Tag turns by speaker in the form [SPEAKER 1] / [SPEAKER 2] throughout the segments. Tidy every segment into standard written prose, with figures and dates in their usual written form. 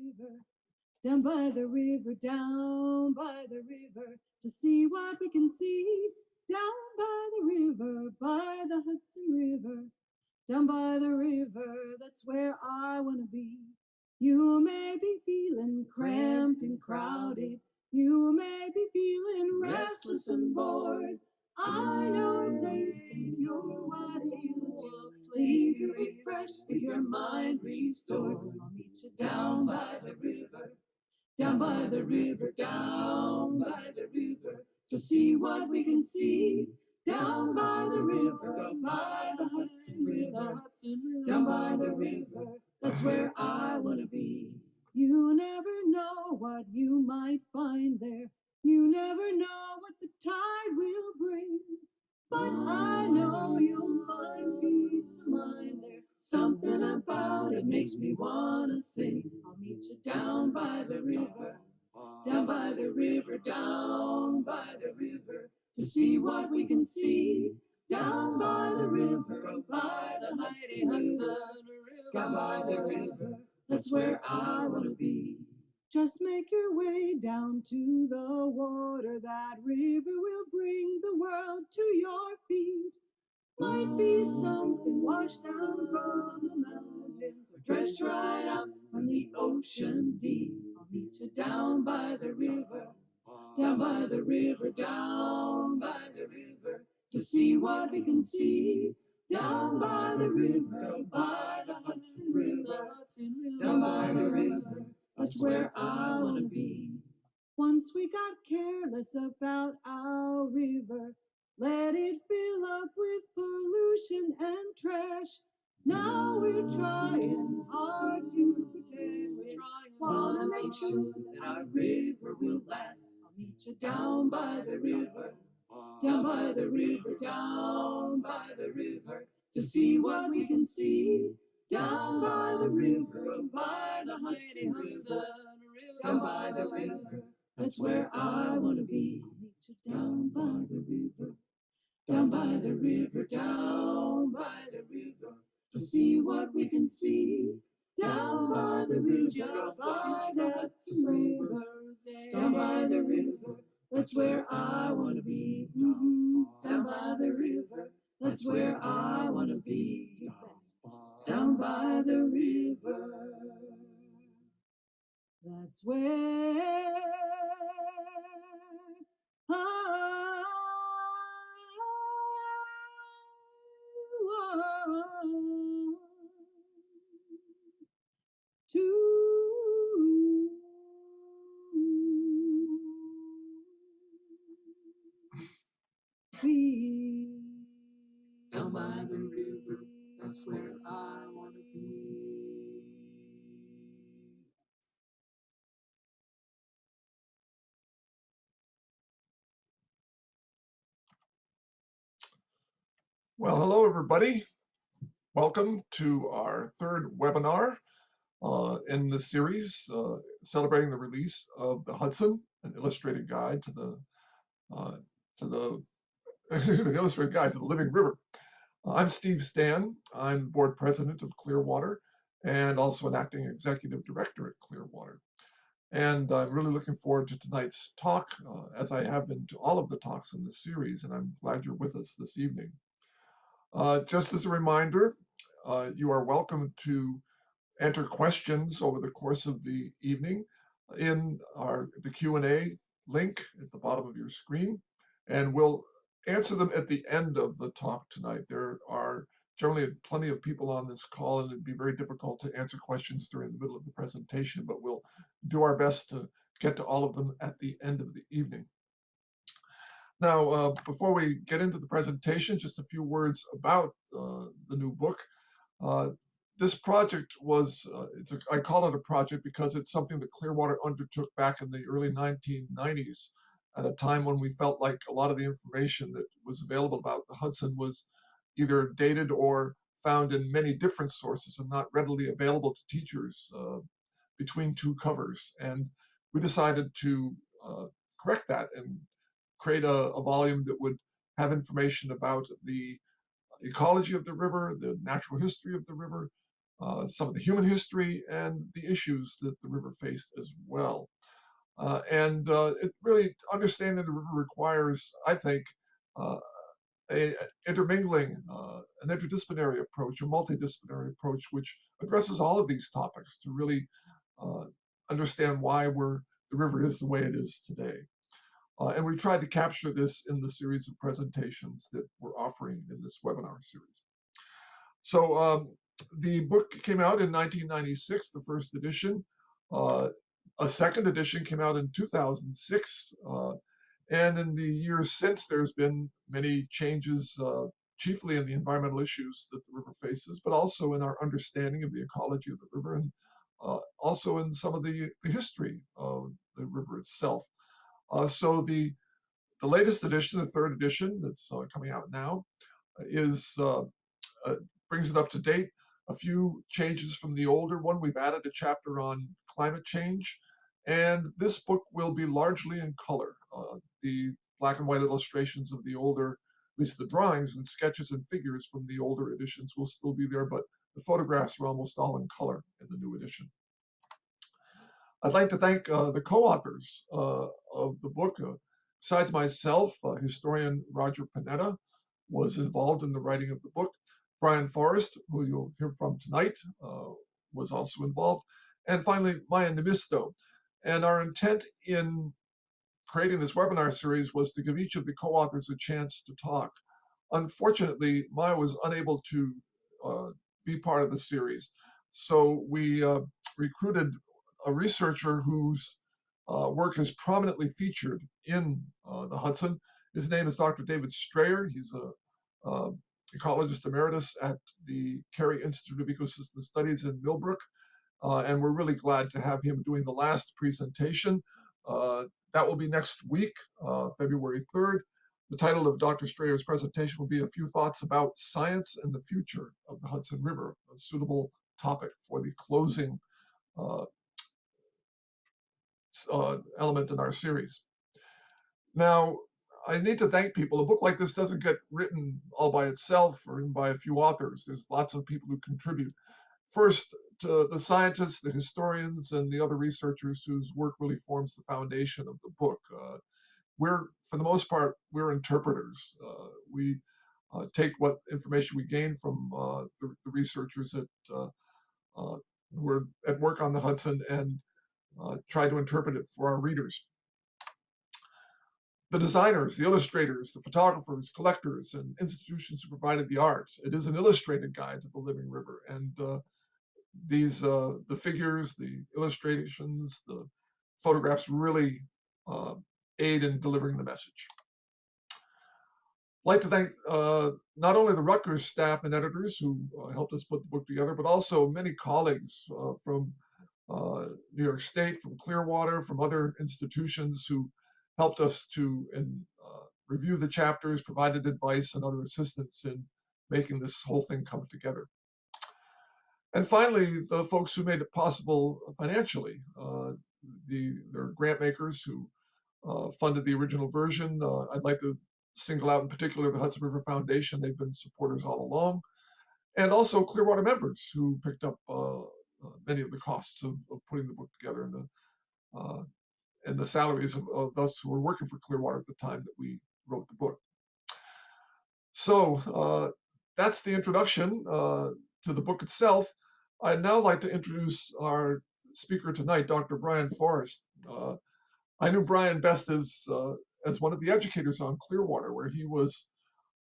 [SPEAKER 1] river, down by the river, down by the river, to see what we can see. Down by the river, by the Hudson River, down by the river, that's where I want to be. You may be feeling cramped and crowded. You may be feeling restless and bored. I know a place can cure what ails you. Leave you refreshed with your mind restored. I'll meet you down by the river, down by the river, down by the river, to see what we can see. Down by the river, by the Hudson River, down by the river, that's where I want to be. You never know what you might find there. You never know what the tide will bring. But I know you'll find peace of mind there. Something about it makes me want to sing. I'll meet you down by the river, down by the river, down by the river, to see what we can see. Down by the river, by the mighty Hudson, down by the river, that's where I want to be. Just make your way down to the water. That river will bring the world to your feet. Might be something washed down from the mountains or dredged right up from the ocean deep. I'll meet you down by the river, down by the river, down by the river, to see what we can see. Down by the river, by the Hudson River, down by the river, that's where I want to be. Once we got careless about our river, let it fill up with pollution and trash. Now we're trying hard to protect it. Wanna make sure that our river will last. I'll meet you down by the river, down by the river, down by the river, to see what we can see. Down by the river, by the Hudson River, down by the river, that's where I want to be. I'll meet you down by the river, down by the river, down by the river, to see what we can see. Down by the river, by the Hudson River, down by the river, that's where I want to be. Down by the river, that's where I want to be. Down by the river, that's where I want to be. Down by the river, that's where I want to be.
[SPEAKER 2] Well, hello, everybody. Welcome to our third webinar in the series celebrating the release of the Hudson, an illustrated guide to the illustrated guide to the living river. I'm Steve Stan. I'm board president of Clearwater and also an acting executive director at Clearwater. And I'm really looking forward to tonight's talk, as I have been to all of the talks in this series, and I'm glad you're with us this evening. Just as a reminder, you are welcome to enter questions over the course of the evening in the Q&A link at the bottom of your screen, and we'll answer them at the end of the talk tonight. There are generally plenty of people on this call, and it'd be very difficult to answer questions during the middle of the presentation, but we'll do our best to get to all of them at the end of the evening. Now, before we get into the presentation, just a few words about the new book. This project was, I call it a project because it's something that Clearwater undertook back in the early 1990s at a time when we felt like a lot of the information that was available about the Hudson was either dated or found in many different sources and not readily available to teachers between two covers. And we decided to correct that and create a volume that would have information about the ecology of the river, the natural history of the river, some of the human history and the issues that the river faced as well. It really, understanding the river requires, I think, uh, a intermingling, an interdisciplinary approach, a multidisciplinary approach, which addresses all of these topics to really uh, understand why the river is the way it is today. And we tried to capture this in the series of presentations that we're offering in this webinar series. So the book came out in 1996, the first edition. A second edition came out in 2006. And in the years since, there's been many changes, chiefly in the environmental issues that the river faces, but also in our understanding of the ecology of the river, and also in some of the history of the river itself. So the latest edition, the third edition that's coming out now, is brings it up to date. A few changes from the older one. We've added a chapter on climate change, and this book will be largely in color. The black and white illustrations of the older, at least the drawings and sketches and figures from the older editions will still be there, but the photographs are almost all in color in the new edition. I'd like to thank the co-authors of the book. Besides myself, historian Roger Panetta was involved in the writing of the book. Brian Forist, who you'll hear from tonight, was also involved. And finally, Maya Nemisto. And our intent in creating this webinar series was to give each of the co-authors a chance to talk. Unfortunately, Maya was unable to be part of the series. So we recruited a researcher whose work is prominently featured in the Hudson. His name is Dr. David Strayer. He's a ecologist emeritus at the Carey Institute of Ecosystem Studies in Millbrook. And we're really glad to have him doing the last presentation. That will be next week, February 3rd. The title of Dr. Strayer's presentation will be A Few Thoughts About Science and the Future of the Hudson River, a suitable topic for the closing element in our series. Now, I need to thank people. A book like this doesn't get written all by itself or even by a few authors. There's lots of people who contribute. First, to the scientists, the historians, and the other researchers whose work really forms the foundation of the book. We're, for the most part, we're interpreters. We take what information we gain from the researchers that were at work on the Hudson and try to interpret it for our readers. The designers, the illustrators, the photographers, collectors, and institutions who provided the art. It is an illustrated guide to the living river, and these the figures, the illustrations, the photographs really aid in delivering the message. I'd like to thank not only the Rutgers staff and editors who helped us put the book together, but also many colleagues from New York State, from Clearwater, from other institutions who helped us to review the chapters, provided advice and other assistance in making this whole thing come together. And finally, the folks who made it possible financially. There are grant makers who funded the original version. I'd like to single out in particular the Hudson River Foundation. They've been supporters all along. And also Clearwater members who picked up many of the costs of putting the book together and the salaries of us who were working for Clearwater at the time that we wrote the book. So that's the introduction to the book itself. I'd now like to introduce our speaker tonight, Dr. Brian Forist. I knew Brian best as one of the educators on Clearwater, where he was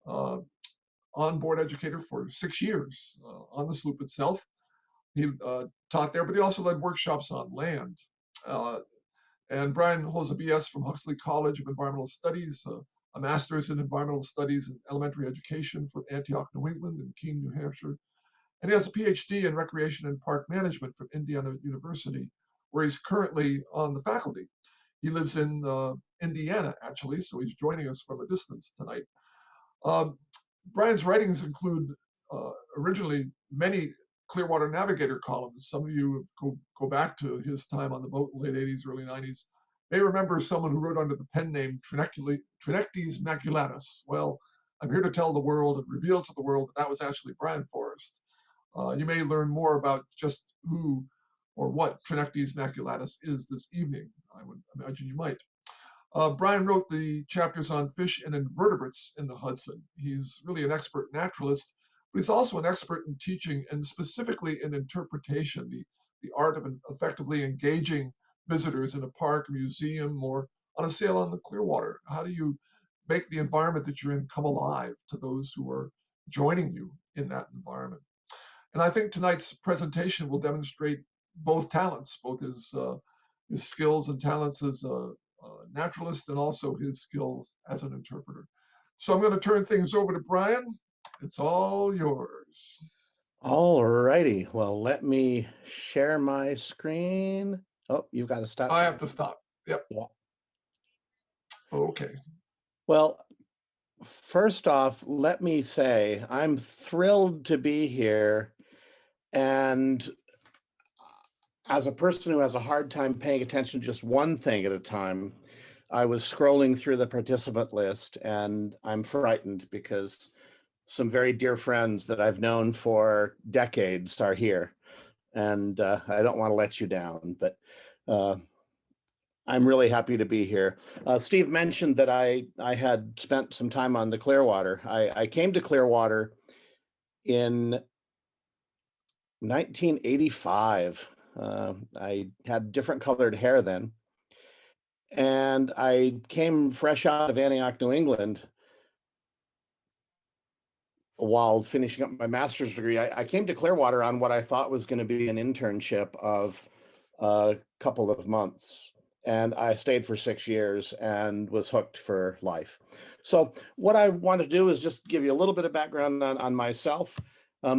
[SPEAKER 2] on-board educator for 6 years on the sloop itself. He taught there, but he also led workshops on land. And Brian holds a BS from Huxley College of Environmental Studies, a master's in environmental studies and elementary education from Antioch, New England, and Keene, New Hampshire. And he has a PhD in recreation and park management from Indiana University, where he's currently on the faculty. He lives in Indiana, actually, so he's joining us from a distance tonight. Brian's writings include originally many Clearwater Navigator columns. Some of you go back to his time on the boat in the late 80s, early 90s, may remember someone who wrote under the pen name Trinectes Maculatus. Well, I'm here to tell the world and reveal to the world that was actually Brian Forist. You may learn more about just who or what Trinectes maculatus is this evening. I would imagine you might. Brian wrote the chapters on fish and invertebrates in the Hudson. He's really an expert naturalist, but he's also an expert in teaching and specifically in interpretation, the art of effectively engaging visitors in a park, museum, or on a sail on the Clearwater. How do you make the environment that you're in come alive to those who are joining you in that environment? And I think tonight's presentation will demonstrate both talents, both his skills and talents as a naturalist and also his skills as an interpreter. So I'm going to turn things over to Brian. It's all yours.
[SPEAKER 3] All righty. Well, let me share my screen. Oh, you've got to stop.
[SPEAKER 2] I have to stop. Yep.
[SPEAKER 3] Yeah.
[SPEAKER 2] Okay.
[SPEAKER 3] Well, first off, let me say I'm thrilled to be here. And as a person who has a hard time paying attention to just one thing at a time, I was scrolling through the participant list and I'm frightened because some very dear friends that I've known for decades are here. And I don't want to let you down, but I'm really happy to be here. Steve mentioned that I had spent some time on the Clearwater. I came to Clearwater in 1985. I had different colored hair then. And I came fresh out of Antioch, New England, while finishing up my master's degree. I came to Clearwater on what I thought was going to be an internship of a couple of months. And I stayed for 6 years and was hooked for life. So what I want to do is just give you a little bit of background on myself. I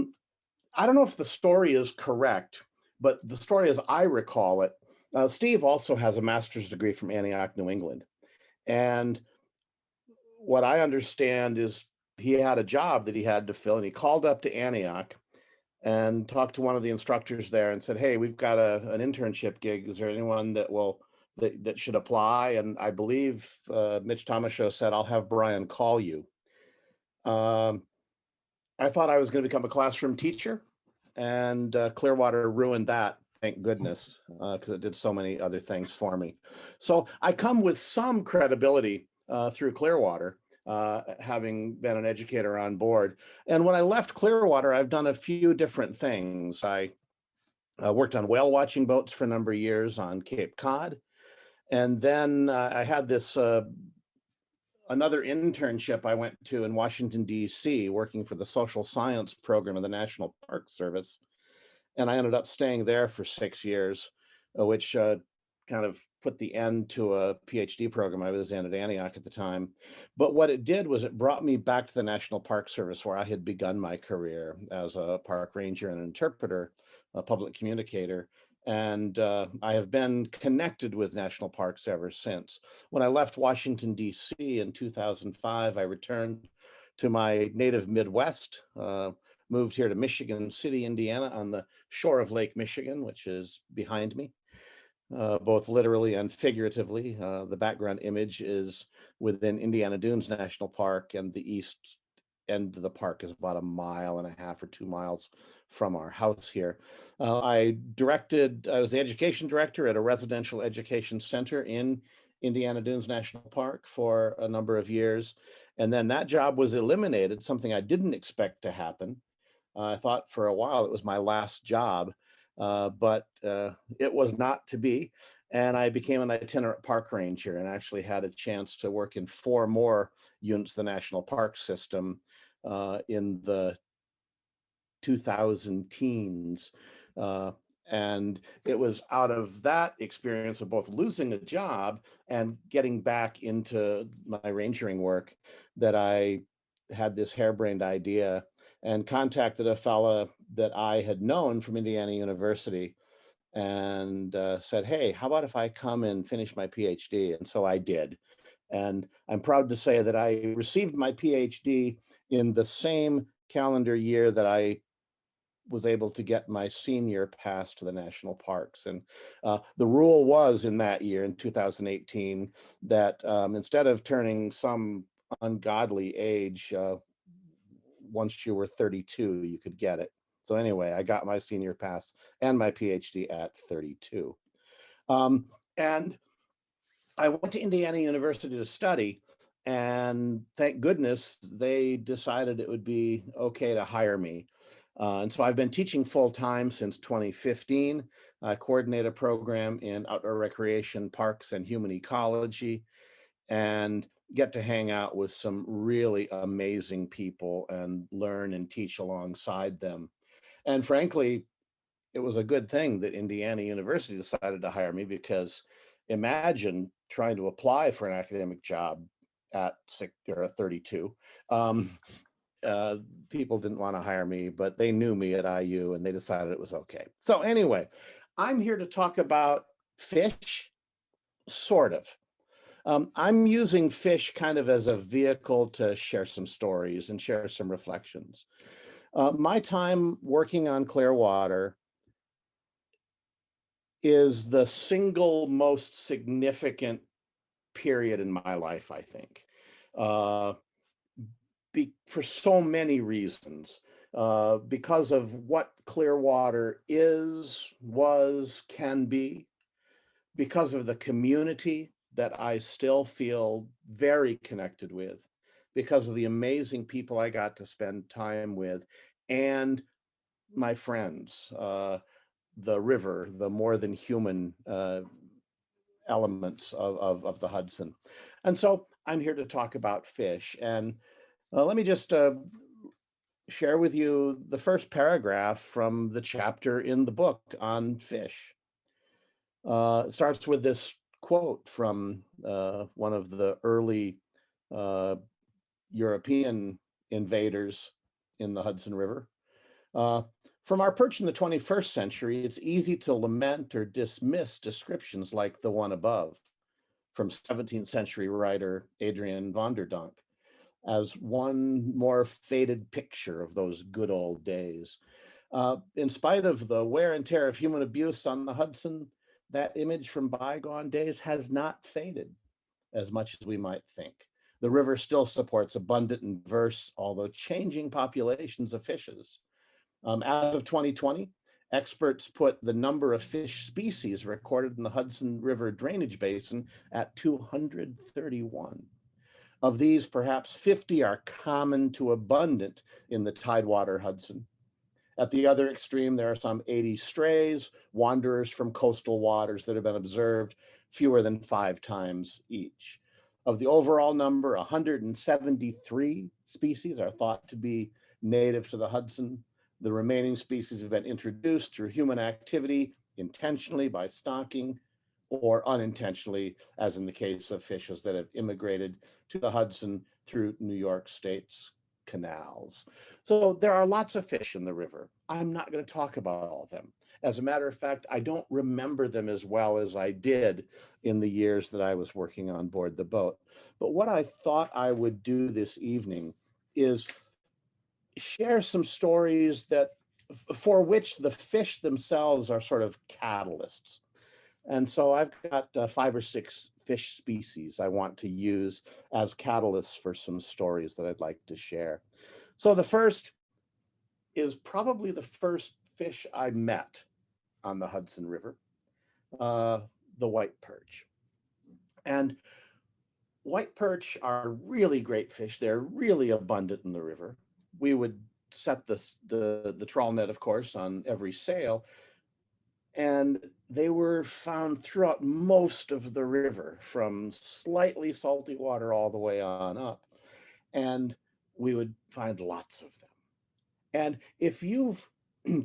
[SPEAKER 3] don't know if the story is correct, but the story as I recall it, Steve also has a master's degree from Antioch, New England. And what I understand is he had a job that he had to fill, and he called up to Antioch and talked to one of the instructors there and said, "Hey, we've got an internship gig. Is there anyone that should apply?" And I believe Mitch Tomashow said, "I'll have Brian call you." I thought I was going to become a classroom teacher, and Clearwater ruined that. Thank goodness, because it did so many other things for me. So I come with some credibility through Clearwater, having been an educator on board. And when I left Clearwater, I've done a few different things. I worked on whale watching boats for a number of years on Cape Cod. And then I had this another internship I went to in Washington, D.C., working for the social science program of the National Park Service. And I ended up staying there for 6 years, which kind of put the end to a PhD program I was in at Antioch at the time. But what it did was it brought me back to the National Park Service, where I had begun my career as a park ranger and an interpreter, a public communicator. And I have been connected with national parks ever since. When I left Washington, D.C. in 2005, I returned to my native Midwest, moved here to Michigan City, Indiana, on the shore of Lake Michigan, which is behind me, both literally and figuratively. The background image is within Indiana Dunes National Park, and the east end of the park is about 1.5 miles or 2 miles from our house here. I was the education director at a residential education center in Indiana Dunes National Park for a number of years. And then that job was eliminated, something I didn't expect to happen. I thought for a while it was my last job, but it was not to be. And I became an itinerant park ranger and actually had a chance to work in 4 more units of the National Park System in the 2000 teens. And it was out of that experience of both losing a job and getting back into my rangering work that I had this harebrained idea and contacted a fella that I had known from Indiana University and said, "Hey, how about if I come and finish my PhD?" And so I did. And I'm proud to say that I received my PhD in the same calendar year that I was able to get my senior pass to the national parks. And the rule was in that year, in 2018, that instead of turning some ungodly age, once you were 32, you could get it. So anyway, I got my senior pass and my PhD at 32. And I went to Indiana University to study, and thank goodness they decided it would be okay to hire me. And so I've been teaching full time since 2015. I coordinate a program in outdoor recreation, parks, and human ecology, and get to hang out with some really amazing people and learn and teach alongside them. And frankly, it was a good thing that Indiana University decided to hire me, because imagine trying to apply for an academic job at 32. Um, People didn't want to hire me, but they knew me at IU and they decided it was okay. So anyway, I'm here to talk about fish, sort of. I'm using fish kind of as a vehicle to share some stories and share some reflections. My time working on Clearwater is the single most significant period in my life, I think, for so many reasons. Because of what Clearwater is, was, can be, because of the community that I still feel very connected with, because of the amazing people I got to spend time with, and my friends, the river, the more than human elements of the Hudson. And so I'm here to talk about fish. And let me just share with you the first paragraph from the chapter in the book on fish. It starts with this quote from one of the early European invaders in the Hudson River. From our perch in the 21st century, it's easy to lament or dismiss descriptions like the one above from 17th century writer Adrian van der Donck as one more faded picture of those good old days. In spite of the wear and tear of human abuse on the Hudson, that image from bygone days has not faded as much as we might think. The river still supports abundant and diverse, although changing populations of fishes. As of 2020, experts put the number of fish species recorded in the Hudson River drainage basin at 231. Of these, perhaps 50 are common to abundant in the Tidewater Hudson. At the other extreme, there are some 80 strays, wanderers from coastal waters that have been observed fewer than 5 times each. Of the overall number, 173 species are thought to be native to the Hudson. The remaining species have been introduced through human activity, intentionally by stocking, or unintentionally, as in the case of fishes that have immigrated to the Hudson through New York State's canals. So there are lots of fish in the river. I'm not going to talk about all of them. As a matter of fact, I don't remember them as well as I did in the years that I was working on board the boat. But what I thought I would do this evening is share some stories that for which the fish themselves are sort of catalysts. And so I've got 5 or 6 fish species I want to use as catalysts for some stories that I'd like to share. So the first is probably the first fish I met on the Hudson River, the white perch. And white perch are really great fish. They're really abundant in the river. We would set the trawl net, of course, on every sail, and they were found throughout most of the river, from slightly salty water all the way on up. And we would find lots of them. And if you've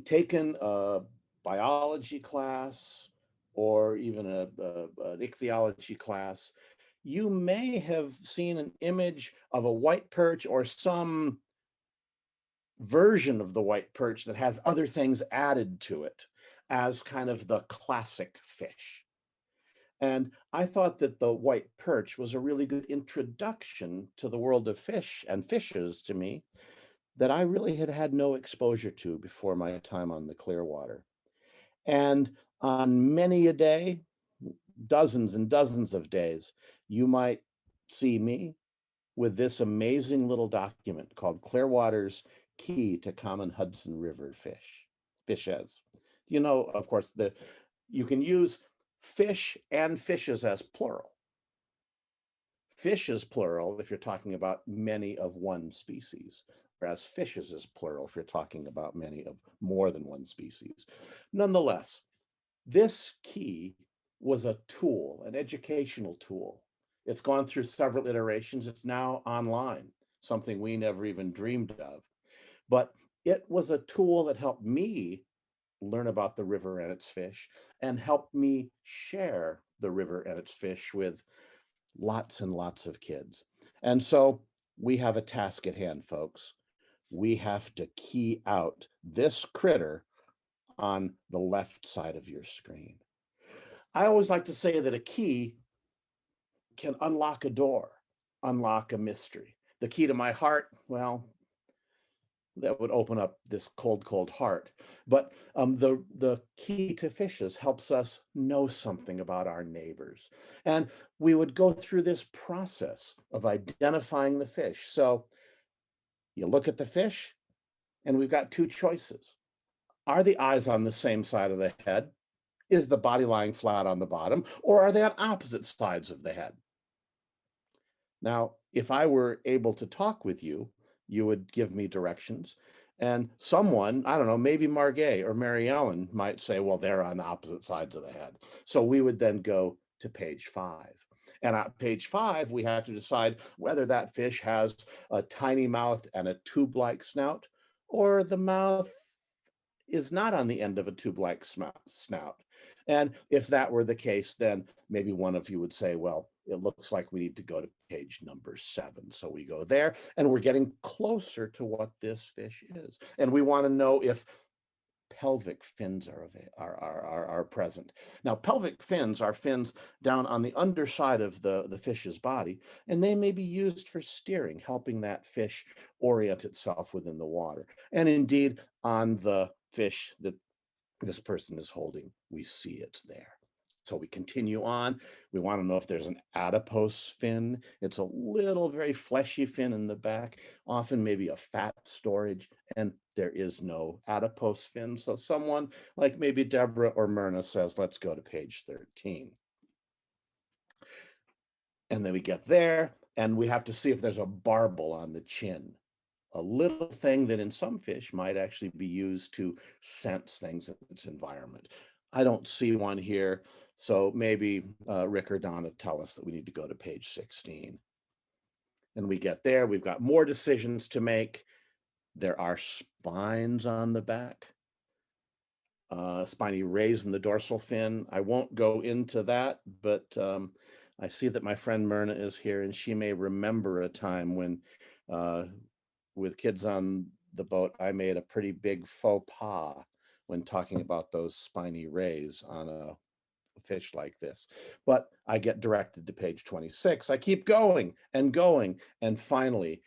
[SPEAKER 3] taken a biology class or even an ichthyology class, you may have seen an image of a white perch or some version of the white perch that has other things added to it as kind of the classic fish. And I thought that the white perch was a really good introduction to the world of fish and fishes to me that I really had had no exposure to before my time on the Clearwater. And on many a day, dozens and dozens of days, you might see me with this amazing little document called Clearwater's key to common Hudson River fishes. You know, of course, you can use fish and fishes as plural. Fish is plural if you're talking about many of one species, whereas fishes is plural if you're talking about many of more than one species. Nonetheless, this key was a tool, an educational tool. It's gone through several iterations. It's now online, something we never even dreamed of. But it was a tool that helped me learn about the river and its fish and helped me share the river and its fish with lots and lots of kids. And so we have a task at hand, folks. We have to key out this critter on the left side of your screen. I always like to say that a key can unlock a door, unlock a mystery. The key to my heart, well, that would open up this cold, cold heart. But the key to fishes helps us know something about our neighbors. And we would go through this process of identifying the fish. So you look at the fish, and we've got two choices. Are the eyes on the same side of the head? Is the body lying flat on the bottom? Or are they on opposite sides of the head? Now, if I were able to talk with you, you would give me directions. And someone, I don't know, maybe Margay or Mary Ellen might say, well, they're on the opposite sides of the head. So we would then go to page 5. And at page 5, we have to decide whether that fish has a tiny mouth and a tube-like snout, or the mouth is not on the end of a tube-like snout. And if that were the case, then maybe one of you would say, well, it looks like we need to go to page number 7. So we go there, and we're getting closer to what this fish is. And we want to know if pelvic fins are present. Now, pelvic fins are fins down on the underside of the fish's body, and they may be used for steering, helping that fish orient itself within the water. And indeed, on the fish that this person is holding, we see it's there. So we continue on. We want to know if there's an adipose fin. It's a little, very fleshy fin in the back, often maybe a fat storage, and there is no adipose fin. So someone like maybe Deborah or Myrna says, let's go to page 13. And then we get there, and we have to see if there's a barbel on the chin, a little thing that in some fish might actually be used to sense things in its environment. I don't see one here, so maybe Rick or Donna tell us that we need to go to page 16. And we get there, we've got more decisions to make. There are spines on the back, spiny rays in the dorsal fin. I won't go into that, but I see that my friend Myrna is here, and she may remember a time when with kids on the boat, I made a pretty big faux pas when talking about those spiny rays on a fish like this. But I get directed to page 26. I keep going, and finally,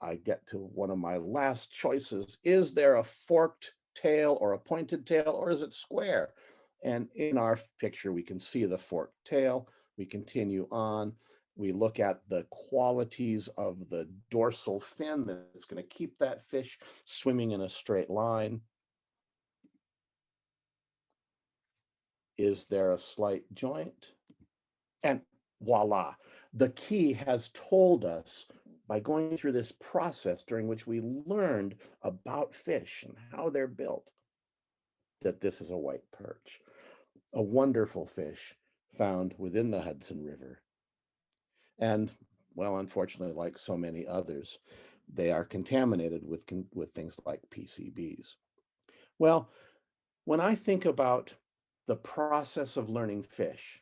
[SPEAKER 3] I get to one of my last choices. Is there a forked tail or a pointed tail, or is it square? And in our picture, we can see the forked tail. We continue on. We look at the qualities of the dorsal fin that's going to keep that fish swimming in a straight line. Is there a slight joint? And voila, the key has told us, by going through this process during which we learned about fish and how they're built, that this is a white perch, a wonderful fish found within the Hudson River. And, well, unfortunately, like so many others, they are contaminated with things like PCBs. Well, when I think about the process of learning fish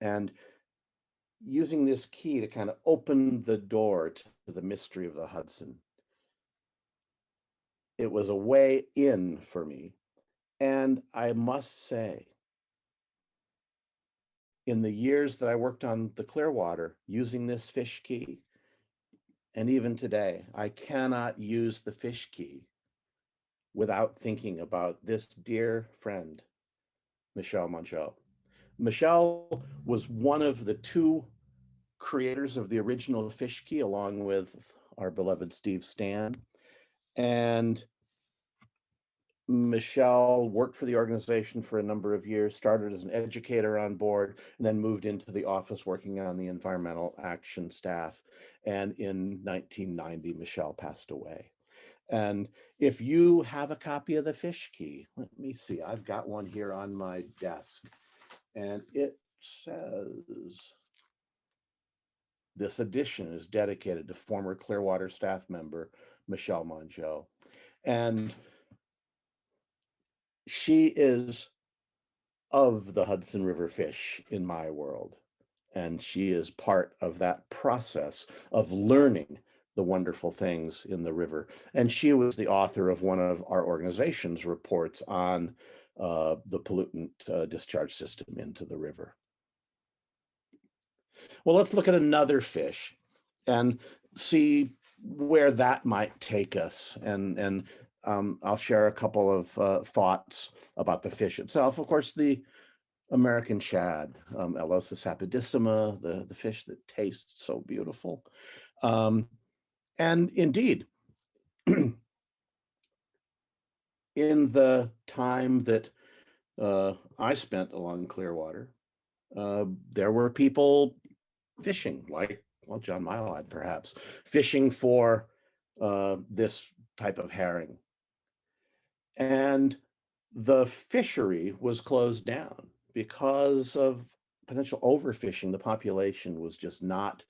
[SPEAKER 3] and using this key to kind of open the door to the mystery of the Hudson, it was a way in for me. And I must say, in the years that I worked on the Clearwater using this fish key, and even today, I cannot use the fish key without thinking about this dear friend, Michelle Monchot. Michelle was one of the 2 creators of the original fish key, along with our beloved Steve Stan. And Michelle worked for the organization for a number of years, started as an educator on board, and then moved into the office working on the environmental action staff. And in 1990, Michelle passed away. And if you have a copy of the Fish Key, let me see, I've got one here on my desk, and it says, this edition is dedicated to former Clearwater staff member Michelle Mongeau. And she is of the Hudson River Fish in my world. And she is part of that process of learning the wonderful things in the river. And she was the author of one of our organization's reports on the pollutant discharge system into the river. Well, let's look at another fish and see where that might take us. And I'll share a couple of thoughts about the fish itself. Of course, the American shad, Elosa sapidissima, the fish that tastes so beautiful. And indeed, in the time that I spent along Clearwater, there were people fishing, like, well, John Milad perhaps, fishing for this type of herring. And the fishery was closed down because of potential overfishing. The population was just not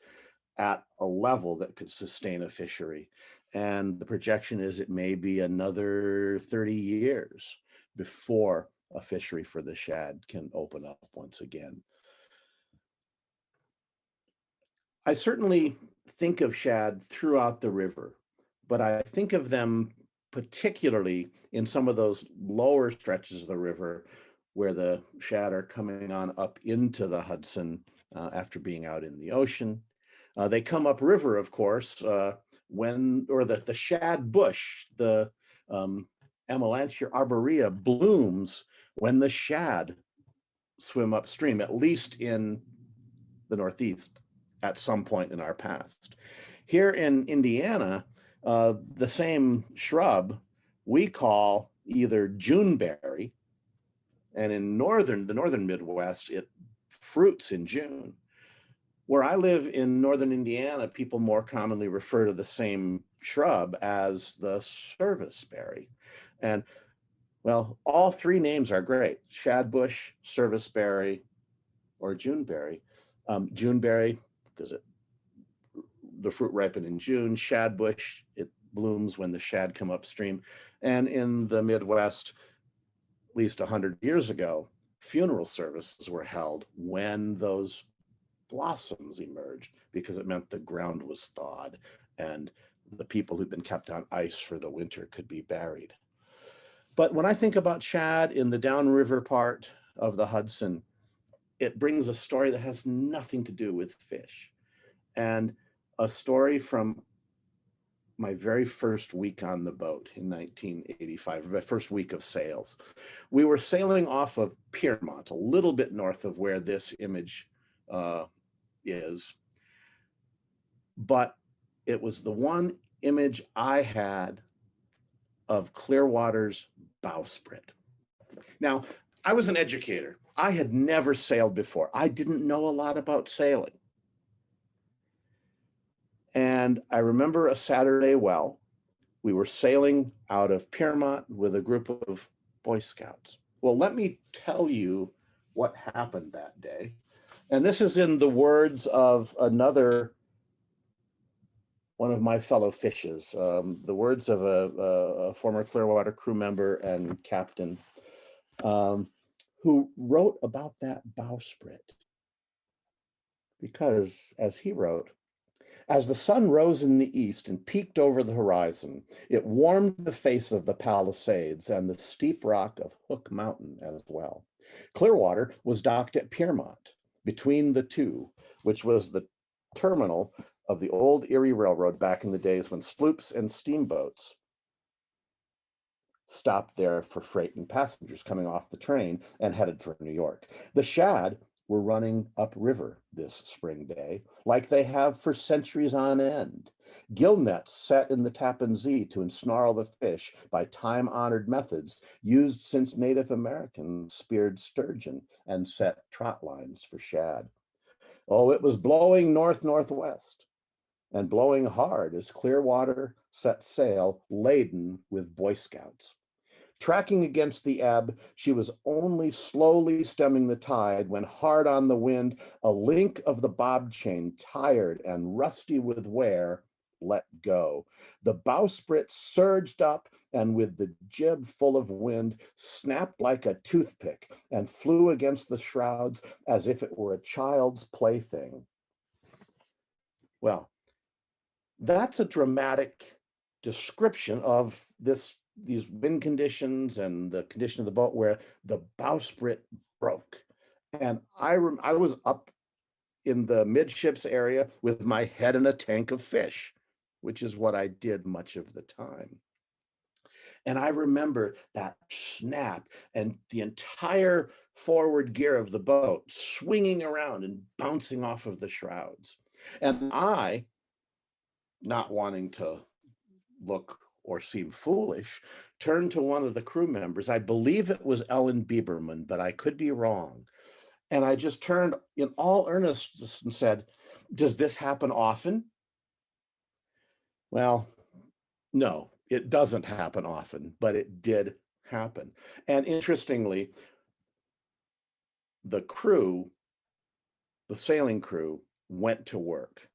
[SPEAKER 3] at a level that could sustain a fishery. And the projection is it may be another 30 years before a fishery for the shad can open up once again. I certainly think of shad throughout the river, but I think of them particularly in some of those lower stretches of the river where the shad are coming on up into the Hudson after being out in the ocean. They come upriver, of course, the shad bush, the Amelanchier arborea blooms when the shad swim upstream, at least in the Northeast at some point in our past. Here in Indiana, the same shrub we call either Juneberry, and in the northern Midwest, it fruits in June. Where I live in northern Indiana, people more commonly refer to the same shrub as the serviceberry. And well, all three names are great: shadbush, serviceberry, or Juneberry. Juneberry, because the fruit ripened in June. Shadbush, it blooms when the shad come upstream. And in the Midwest, at least 100 years ago, funeral services were held when those blossoms emerged, because it meant the ground was thawed and the people who'd been kept on ice for the winter could be buried. But when I think about shad in the downriver part of the Hudson, it brings a story that has nothing to do with fish, and a story from my very first week on the boat in 1985, my first week of sails. We were sailing off of Piermont, a little bit north of where this image is, but it was the one image I had of Clearwater's bowsprit. Now, I was an educator. I had never sailed before. I didn't know a lot about sailing. And I remember a Saturday well, we were sailing out of Piermont with a group of Boy Scouts. Well, let me tell you what happened that day. And this is in the words of another one of my fellow fishes, the words of a former Clearwater crew member and captain who wrote about that bowsprit. Because, as he wrote, as the sun rose in the east and peeked over the horizon, it warmed the face of the Palisades and the steep rock of Hook Mountain as well. Clearwater was docked at Piermont, between the two, which was the terminal of the old Erie Railroad back in the days when sloops and steamboats stopped there for freight and passengers coming off the train and headed for New York. The shad were running upriver this spring day, like they have for centuries on end. Gill nets set in the Tappan Zee to ensnarl the fish by time-honored methods used since Native Americans speared sturgeon and set trot lines for shad. Oh, it was blowing north-northwest and blowing hard as Clearwater set sail laden with Boy Scouts. Tracking against the ebb, she was only slowly stemming the tide when, hard on the wind, a link of the bob chain, tired and rusty with wear, let go. The bowsprit surged up and, with the jib full of wind, snapped like a toothpick and flew against the shrouds as if it were a child's plaything. Well, that's a dramatic description of these wind conditions and the condition of the boat where the bowsprit broke. And I was up in the midships area with my head in a tank of fish, which is what I did much of the time. And I remember that snap and the entire forward gear of the boat swinging around and bouncing off of the shrouds. And I, not wanting to look or seem foolish, turned to one of the crew members. I believe it was Ellen Bieberman, but I could be wrong. And I just turned in all earnestness and said, "Does this happen often?" Well, no, it doesn't happen often, but it did happen. And interestingly, the crew, the sailing crew, went to work.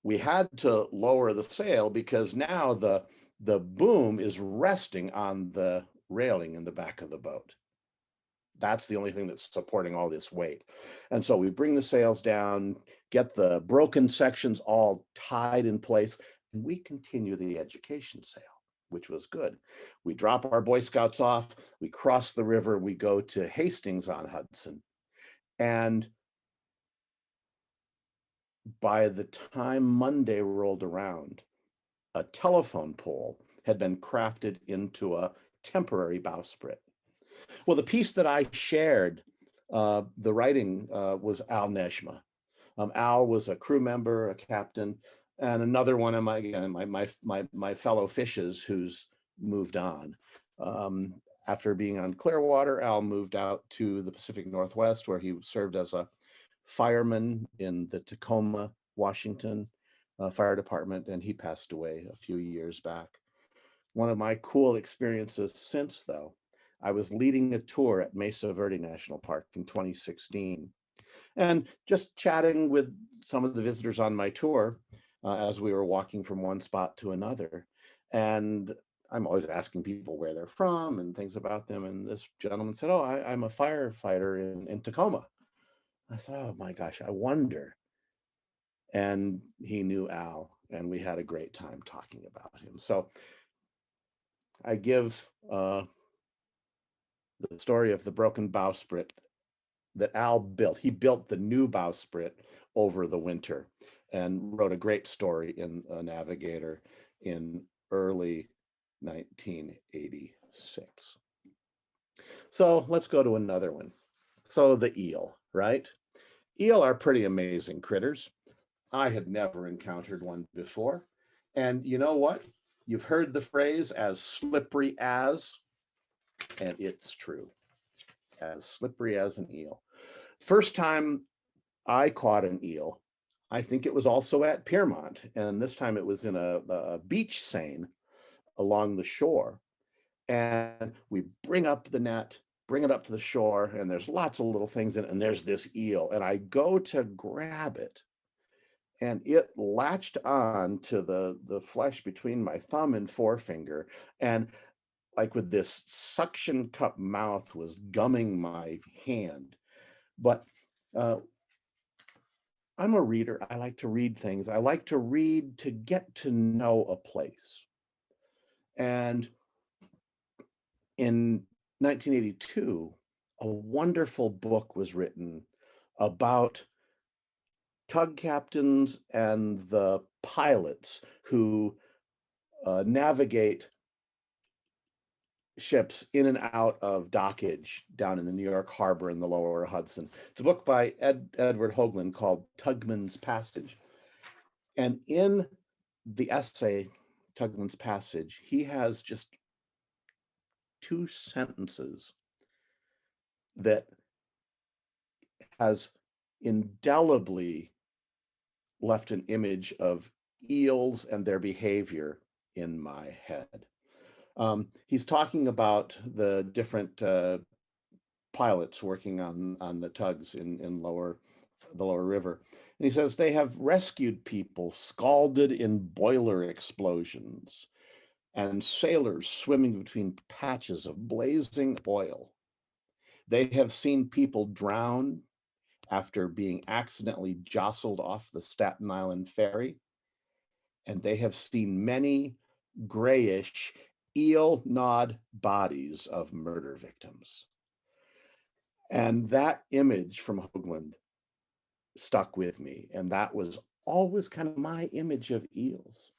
[SPEAKER 3] We had to lower the sail because now the boom is resting on the railing in the back of the boat. That's the only thing that's supporting all this weight. And so we bring the sails down, get the broken sections all tied in place, and we continue the education sail, which was good. We drop our Boy Scouts off, we cross the river, we go to Hastings on Hudson. And by the time Monday rolled around, a telephone pole had been crafted into a temporary bowsprit. Well, the piece that I shared, the writing was Al Neshma. Al was a crew member, a captain, and another one of my fellow fishes who's moved on. After being on Clearwater, Al moved out to the Pacific Northwest, where he served as a fireman in the Tacoma, Washington fire department, and he passed away a few years back. One of my cool experiences since, though, I was leading a tour at Mesa Verde National Park in 2016, and just chatting with some of the visitors on my tour as we were walking from one spot to another. And I'm always asking people where they're from and things about them. And this gentleman said, "Oh, I'm a firefighter in Tacoma." I said, "Oh my gosh, I wonder." And he knew Al, and we had a great time talking about him. So I give the story of the broken bowsprit that Al built. He built the new bowsprit over the winter and wrote a great story in Navigator in early 1986. So let's go to another one. So the eel, right? Eel are pretty amazing critters. I had never encountered one before. And you know what? You've heard the phrase "as slippery as," and it's true. As slippery as an eel. First time I caught an eel, I think it was also at Piermont, and this time it was in a beach seine along the shore. And we bring up the net, bring it up to the shore, and there's lots of little things in it, and there's this eel. And I go to grab it, and it latched on to the flesh between my thumb and forefinger, and like with this suction cup mouth was gumming my hand. But I'm a reader. I like to read things. I like to read to get to know a place. And in 1982, a wonderful book was written about tug captains and the pilots who navigate ships in and out of dockage down in the New York Harbor in the lower Hudson. It's a book by Edward Hoagland called Tugman's Passage. And in the essay, Tugman's Passage, he has just 2 sentences that has indelibly left an image of eels and their behavior in my head. He's talking about the different pilots working on the tugs in the lower river. And he says they have rescued people scalded in boiler explosions and sailors swimming between patches of blazing oil. They have seen people drown after being accidentally jostled off the Staten Island ferry. And they have seen many grayish eel-gnawed bodies of murder victims. And that image from Hoagland stuck with me. And that was always kind of my image of eels.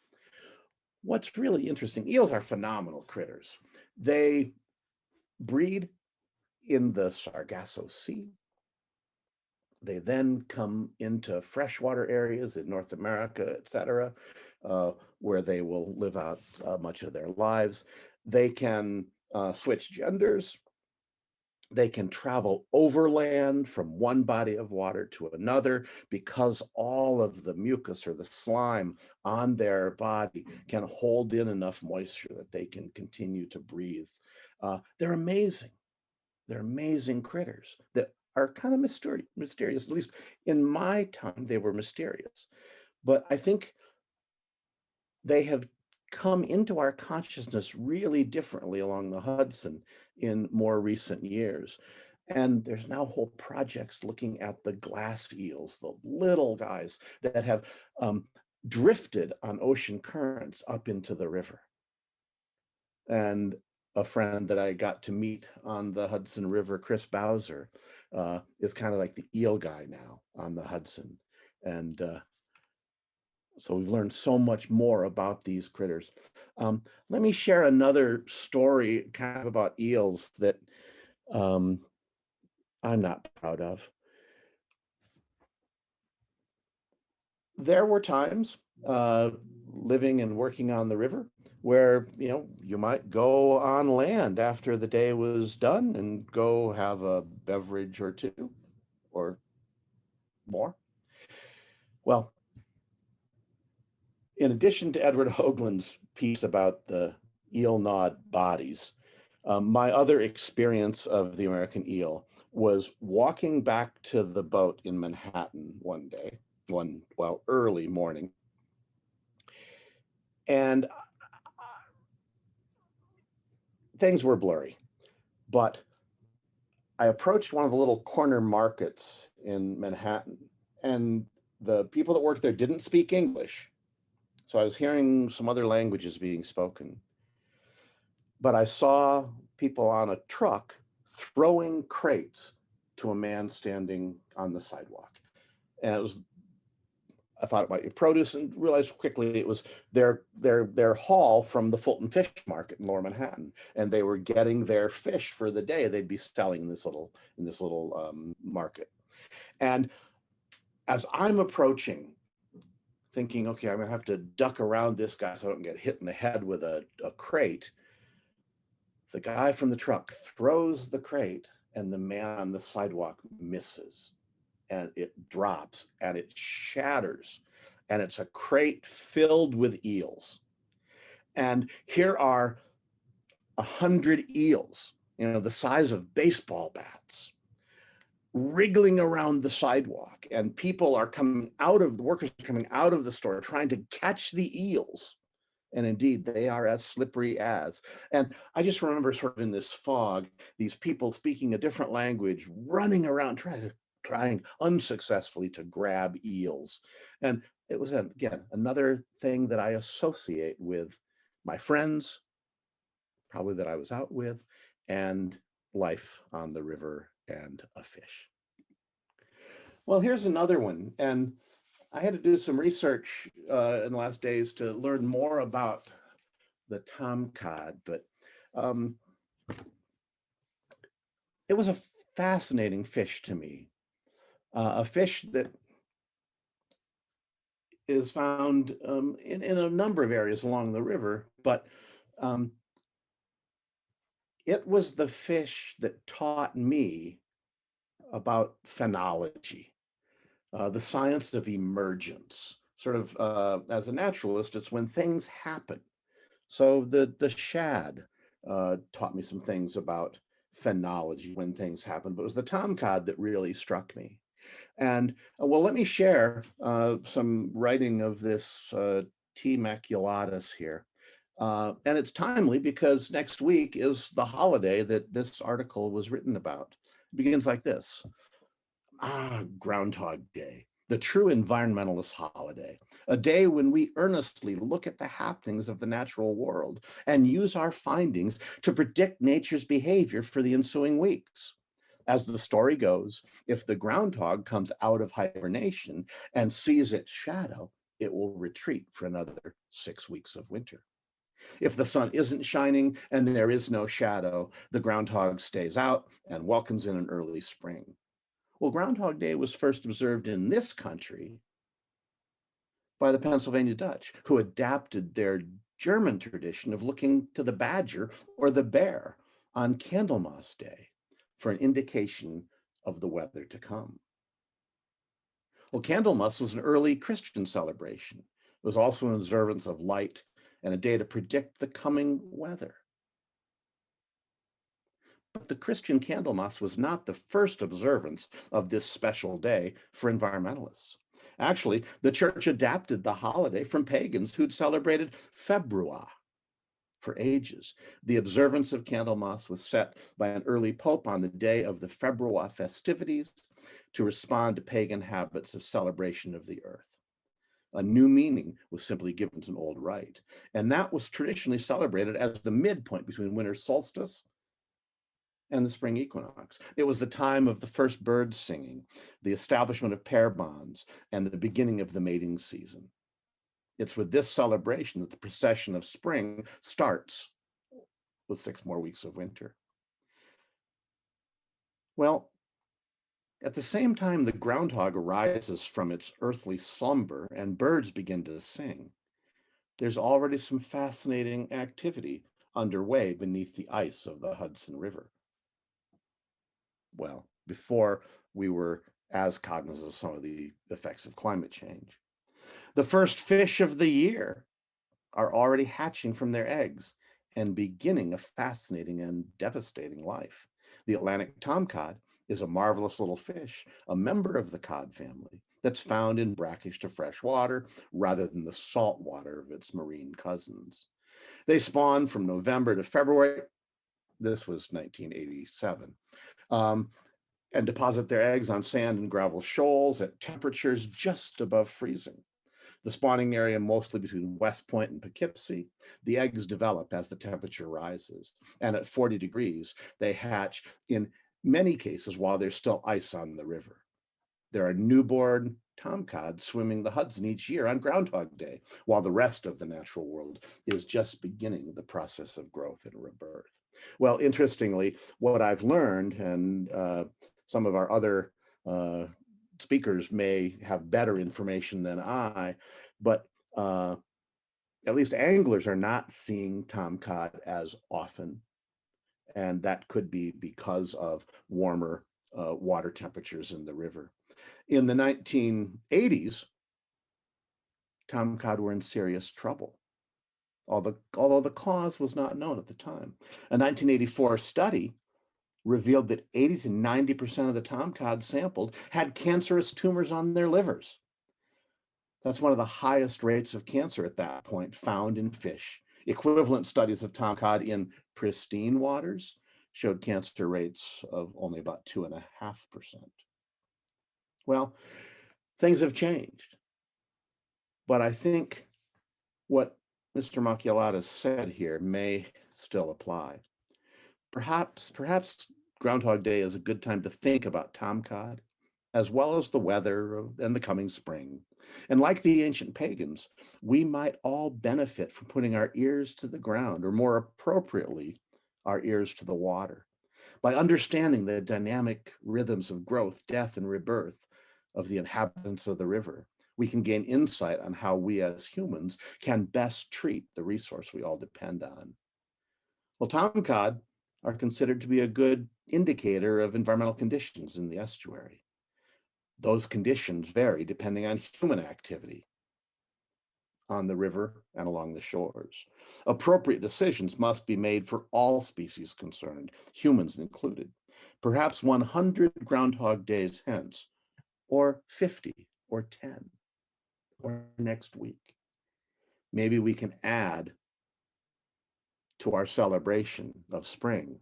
[SPEAKER 3] What's really interesting, eels are phenomenal critters. They breed in the Sargasso Sea. They then come into freshwater areas in North America, et cetera, where they will live out much of their lives. They can switch genders. They can travel overland from one body of water to another because all of the mucus or the slime on their body can hold in enough moisture that they can continue to breathe. They're amazing. They're amazing critters that are kind of mysterious. At least in my time, they were mysterious. But I think they have come into our consciousness really differently along the Hudson in more recent years. And there's now whole projects looking at the glass eels, the little guys that have drifted on ocean currents up into the river. And a friend that I got to meet on the Hudson River, Chris Bowser, is kind of like the eel guy now on the Hudson. And so we've learned so much more about these critters. Let me share another story kind of about eels that I'm not proud of. There were times living and working on the river where, you might go on land after the day was done and go have a beverage or 2 or more. Well, in addition to Edward Hoagland's piece about the eel-gnawed bodies, my other experience of the American eel was walking back to the boat in Manhattan one day, early morning. And things were blurry, but I approached one of the little corner markets in Manhattan, and the people that worked there didn't speak English. So I was hearing some other languages being spoken. But I saw people on a truck throwing crates to a man standing on the sidewalk. And I thought it might be produce and realized quickly it was their haul from the Fulton Fish Market in Lower Manhattan. And they were getting their fish for the day they'd be selling in this little market. And as I'm approaching, thinking, okay, I'm gonna have to duck around this guy so I don't get hit in the head with a crate, the guy from the truck throws the crate and the man on the sidewalk misses. And it drops and it shatters, and it's a crate filled with eels. And here are 100 eels, the size of baseball bats, wriggling around the sidewalk, and people are the workers are coming out of the store trying to catch the eels. And indeed, they are as slippery as. And I just remember sort of in this fog, these people speaking a different language, running around, trying unsuccessfully to grab eels. And it was, again, another thing that I associate with my friends, probably that I was out with, and life on the river and a fish. Well, here's another one. And I had to do some research in the last days to learn more about the tomcod, but it was a fascinating fish to me, a fish that is found in a number of areas along the river, but um, it was the fish that taught me about phenology, the science of emergence. Sort of as a naturalist, it's when things happen. So the shad taught me some things about phenology when things happen, but it was the tomcod that really struck me. And well, let me share some writing of this T. maculatus here. And it's timely because next week is the holiday that this article was written about. It begins like this. Groundhog Day, the true environmentalist holiday, a day when we earnestly look at the happenings of the natural world and use our findings to predict nature's behavior for the ensuing weeks. As the story goes, if the groundhog comes out of hibernation and sees its shadow, it will retreat for another 6 weeks of winter. If the sun isn't shining and there is no shadow, the groundhog stays out and welcomes in an early spring. Well, Groundhog Day was first observed in this country by the Pennsylvania Dutch, who adapted their German tradition of looking to the badger or the bear on Candlemas Day for an indication of the weather to come. Well, Candlemas was an early Christian celebration. It was also an observance of light and a day to predict the coming weather. But the Christian Candlemas was not the first observance of this special day for environmentalists. Actually, the church adapted the holiday from pagans who'd celebrated Februar for ages. The observance of Candlemas was set by an early pope on the day of the Februar festivities to respond to pagan habits of celebration of the earth. A new meaning was simply given to an old rite, and that was traditionally celebrated as the midpoint between winter solstice and the spring equinox. It was the time of the first bird singing, the establishment of pair bonds, and the beginning of the mating season. It's with this celebration that the procession of spring starts with 6 more weeks of winter. Well, at the same time the groundhog arises from its earthly slumber and birds begin to sing, there's already some fascinating activity underway beneath the ice of the Hudson River. Well, before we were as cognizant of some of the effects of climate change. The first fish of the year are already hatching from their eggs and beginning a fascinating and devastating life. The Atlantic tomcod is a marvelous little fish, a member of the cod family that's found in brackish to fresh water rather than the salt water of its marine cousins. They spawn from November to February. This was 1987. And deposit their eggs on sand and gravel shoals at temperatures just above freezing. The spawning area mostly between West Point and Poughkeepsie. The eggs develop as the temperature rises, and at 40 degrees, they hatch in many cases while there's still ice on the river. There are newborn tomcods swimming the Hudson each year on Groundhog Day, while the rest of the natural world is just beginning the process of growth and rebirth. Well, interestingly, what I've learned, and some of our other speakers may have better information than I, but at least anglers are not seeing tomcod as often. And that could be because of warmer water temperatures in the river. In the 1980s, tomcod were in serious trouble, although the cause was not known at the time. A 1984 study revealed that 80 to 90% of the tomcod sampled had cancerous tumors on their livers. That's one of the highest rates of cancer at that point found in fish. Equivalent studies of tomcod in pristine waters showed cancer rates of only about 2.5%. Well, things have changed. But I think what Mr. Maculatus said here may still apply. Perhaps Groundhog Day is a good time to think about tomcod, as well as the weather and the coming spring. And like the ancient pagans, we might all benefit from putting our ears to the ground, or more appropriately, our ears to the water. By understanding the dynamic rhythms of growth, death, and rebirth of the inhabitants of the river, we can gain insight on how we as humans can best treat the resource we all depend on. Well, tomcod are considered to be a good indicator of environmental conditions in the estuary. Those conditions vary depending on human activity on the river and along the shores. Appropriate decisions must be made for all species concerned, humans included. Perhaps 100 groundhog days hence, or 50, or 10, or next week. Maybe we can add to our celebration of spring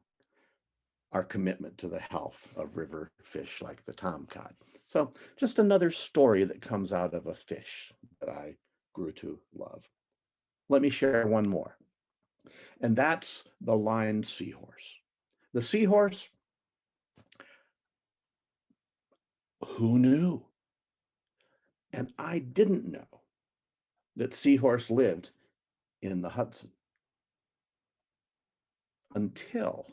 [SPEAKER 3] our commitment to the health of river fish like the tomcod. So just another story that comes out of a fish that I grew to love. Let me share one more, and that's the lined seahorse. The seahorse, who knew? And I didn't know that seahorse lived in the Hudson until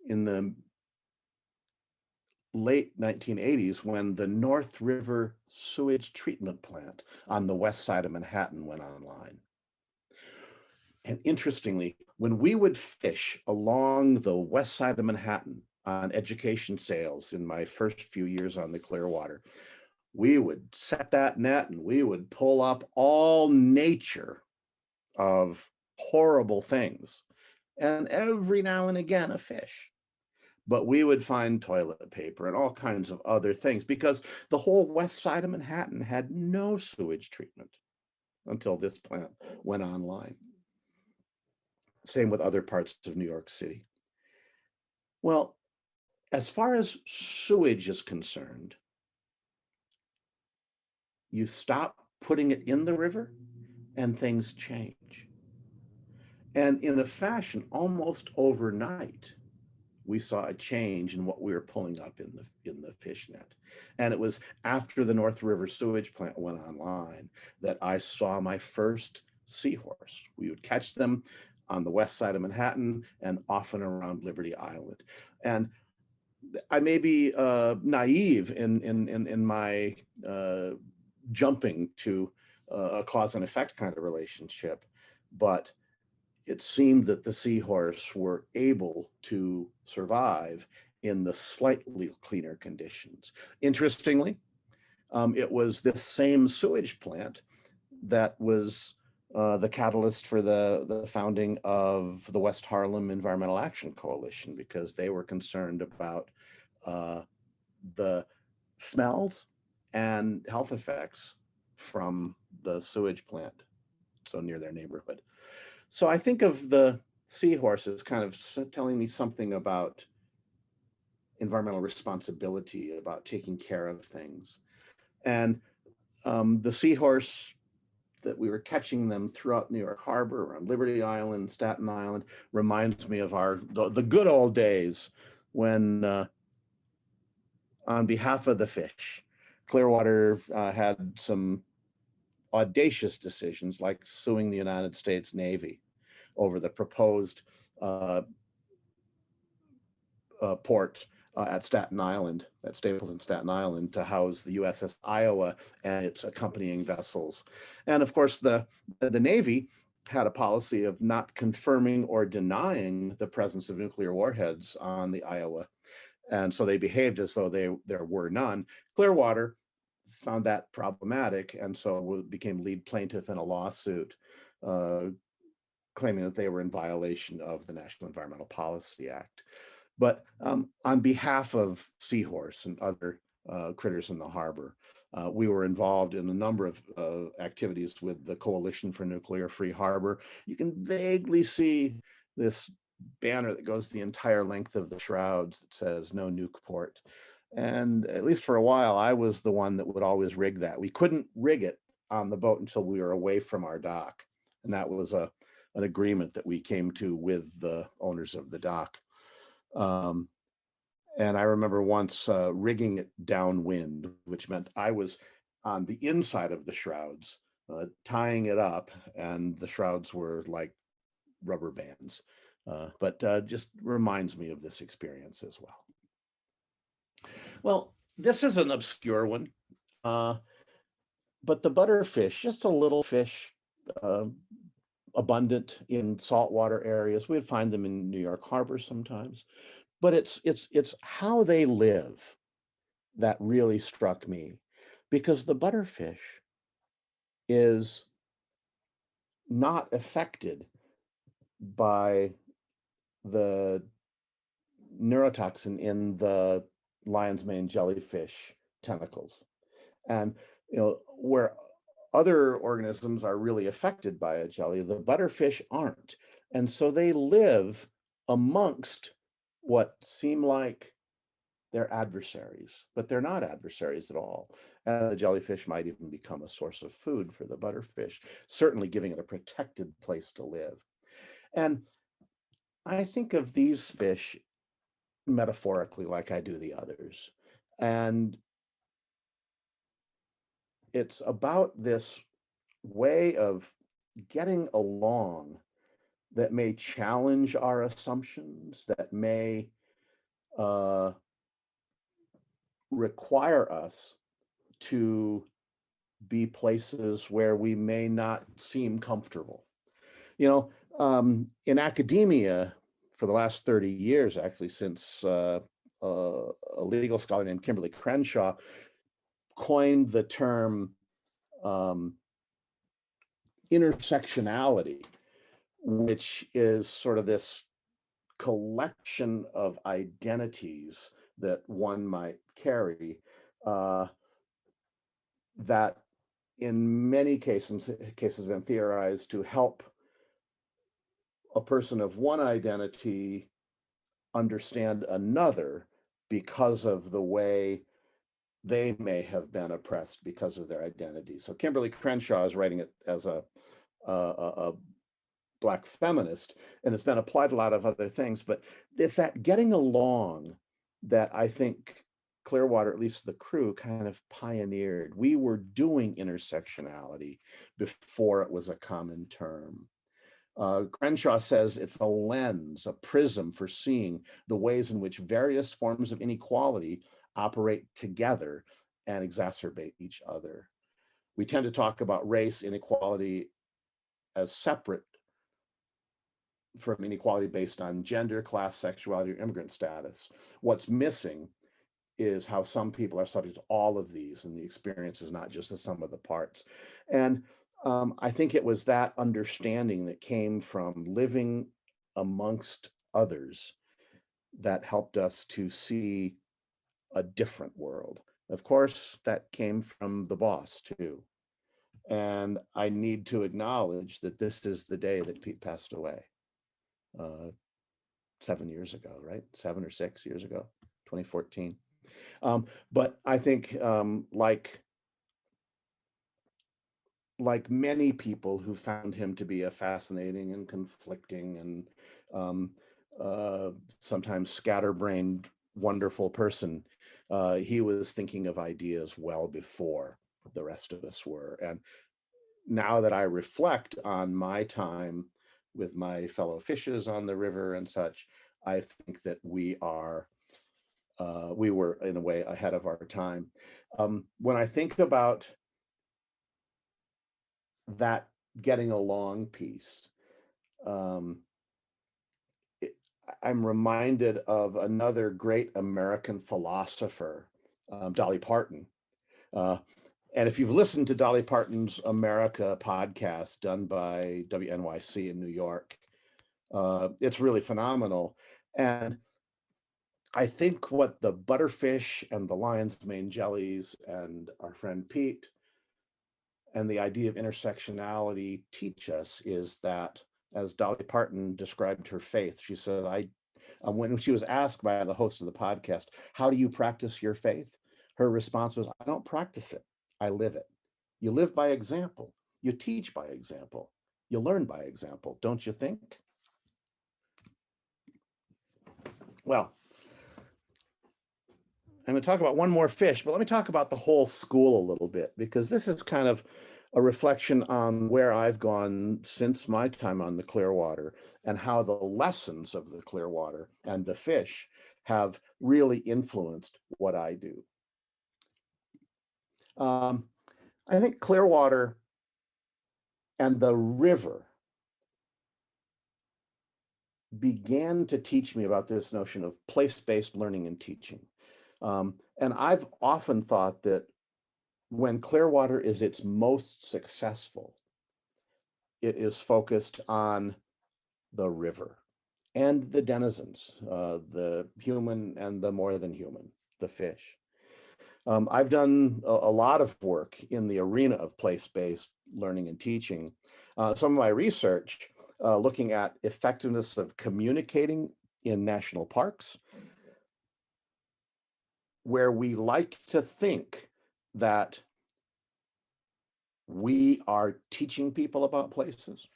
[SPEAKER 3] in the late 1980s when the North River sewage treatment plant on the west side of Manhattan went online. And interestingly, when we would fish along the west side of Manhattan on education sails in my first few years on the Clearwater, we would set that net and we would pull up all nature of horrible things, and every now and again a fish. But we would find toilet paper and all kinds of other things because the whole west side of Manhattan had no sewage treatment until this plant went online. Same with other parts of New York City. Well, as far as sewage is concerned, you stop putting it in the river and things change. And in a fashion, almost overnight, we saw a change in what we were pulling up in the fish net. And it was after the North River sewage plant went online that I saw my first seahorse. We would catch them on the west side of Manhattan and often around Liberty Island. And I may be naive in my jumping to a cause and effect kind of relationship, but it seemed that the seahorse were able to survive in the slightly cleaner conditions. Interestingly, it was this same sewage plant that was the catalyst for the founding of the West Harlem Environmental Action Coalition, because they were concerned about the smells and health effects from the sewage plant so near their neighborhood. So I think of the seahorse as kind of telling me something about environmental responsibility, about taking care of things. And the seahorse that we were catching them throughout New York Harbor, around Liberty Island, Staten Island, reminds me of the good old days when on behalf of the fish, Clearwater had some audacious decisions like suing the United States Navy over the proposed port at Staten Island, at Stapleton, Staten Island, to house the USS Iowa and its accompanying vessels. And of course, the Navy had a policy of not confirming or denying the presence of nuclear warheads on the Iowa. And so they behaved as though there were none. Clearwater found that problematic, and so became lead plaintiff in a lawsuit claiming that they were in violation of the National Environmental Policy Act. But on behalf of seahorse and other critters in the harbor, we were involved in a number of activities with the Coalition for Nuclear Free Harbor. You can vaguely see this banner that goes the entire length of the shrouds that says "No Nuke Port." And at least for a while, I was the one that would always rig that. We couldn't rig it on the boat until we were away from our dock. And that was an agreement that we came to with the owners of the dock. And I remember once rigging it downwind, which meant I was on the inside of the shrouds, tying it up, and the shrouds were like rubber bands. but just reminds me of this experience as well. Well, this is an obscure one, but the butterfish, just a little fish, abundant in saltwater areas. We'd find them in New York Harbor sometimes, but it's how they live that really struck me, because the butterfish is not affected by the neurotoxin in the lion's mane jellyfish tentacles. And where other organisms are really affected by a jelly, the butterfish aren't. And so they live amongst what seem like they're adversaries, but they're not adversaries at all. And the jellyfish might even become a source of food for the butterfish, certainly giving it a protected place to live. And I think of these fish metaphorically like I do the others. And it's about this way of getting along that may challenge our assumptions, that may require us to be places where we may not seem comfortable. In academia, for the last 30 years, actually, since a legal scholar named Kimberly Crenshaw coined the term intersectionality, which is sort of this collection of identities that one might carry, that in many cases have been theorized to help a person of one identity understand another because of the way they may have been oppressed because of their identity. So Kimberly Crenshaw is writing it as a Black feminist, and it's been applied to a lot of other things, but it's that getting along that I think Clearwater, at least the crew, kind of pioneered. We were doing intersectionality before it was a common term. Crenshaw says it's a lens, a prism for seeing the ways in which various forms of inequality operate together and exacerbate each other. We tend to talk about race inequality as separate from inequality based on gender, class, sexuality, or immigrant status. What's missing is how some people are subject to all of these, and the experience is not just the sum of the parts. And I think it was that understanding that came from living amongst others that helped us to see a different world. Of course, that came from the boss too. And I need to acknowledge that this is the day that Pete passed away. 7 years ago, right? 7 or 6 years ago, 2014. But I think like many people who found him to be a fascinating and conflicting and sometimes scatterbrained, wonderful person, he was thinking of ideas well before the rest of us were. And now that I reflect on my time with my fellow fishes on the river and such, I think that we were in a way ahead of our time. When I think about that getting along piece, I'm reminded of another great American philosopher, Dolly Parton. And if you've listened to Dolly Parton's America podcast done by WNYC in New York, it's really phenomenal. And I think what the butterfish and the lion's mane jellies and our friend Pete and the idea of intersectionality teach us is that, as Dolly Parton described her faith, she said, when she was asked by the host of the podcast, how do you practice your faith? Her response was, I don't practice it, I live it. You live by example. You teach by example. You learn by example, don't you think? Well, I'm going to talk about one more fish, but let me talk about the whole school a little bit, because this is kind of a reflection on where I've gone since my time on the Clearwater and how the lessons of the Clearwater and the fish have really influenced what I do. I think Clearwater and the river began to teach me about this notion of place-based learning and teaching. And I've often thought that when Clearwater is its most successful, it is focused on the river and the denizens, the human and the more than human, the fish. I've done a lot of work in the arena of place-based learning and teaching. Some of my research looking at effectiveness of communicating in national parks, where we like to think that we are teaching people about places.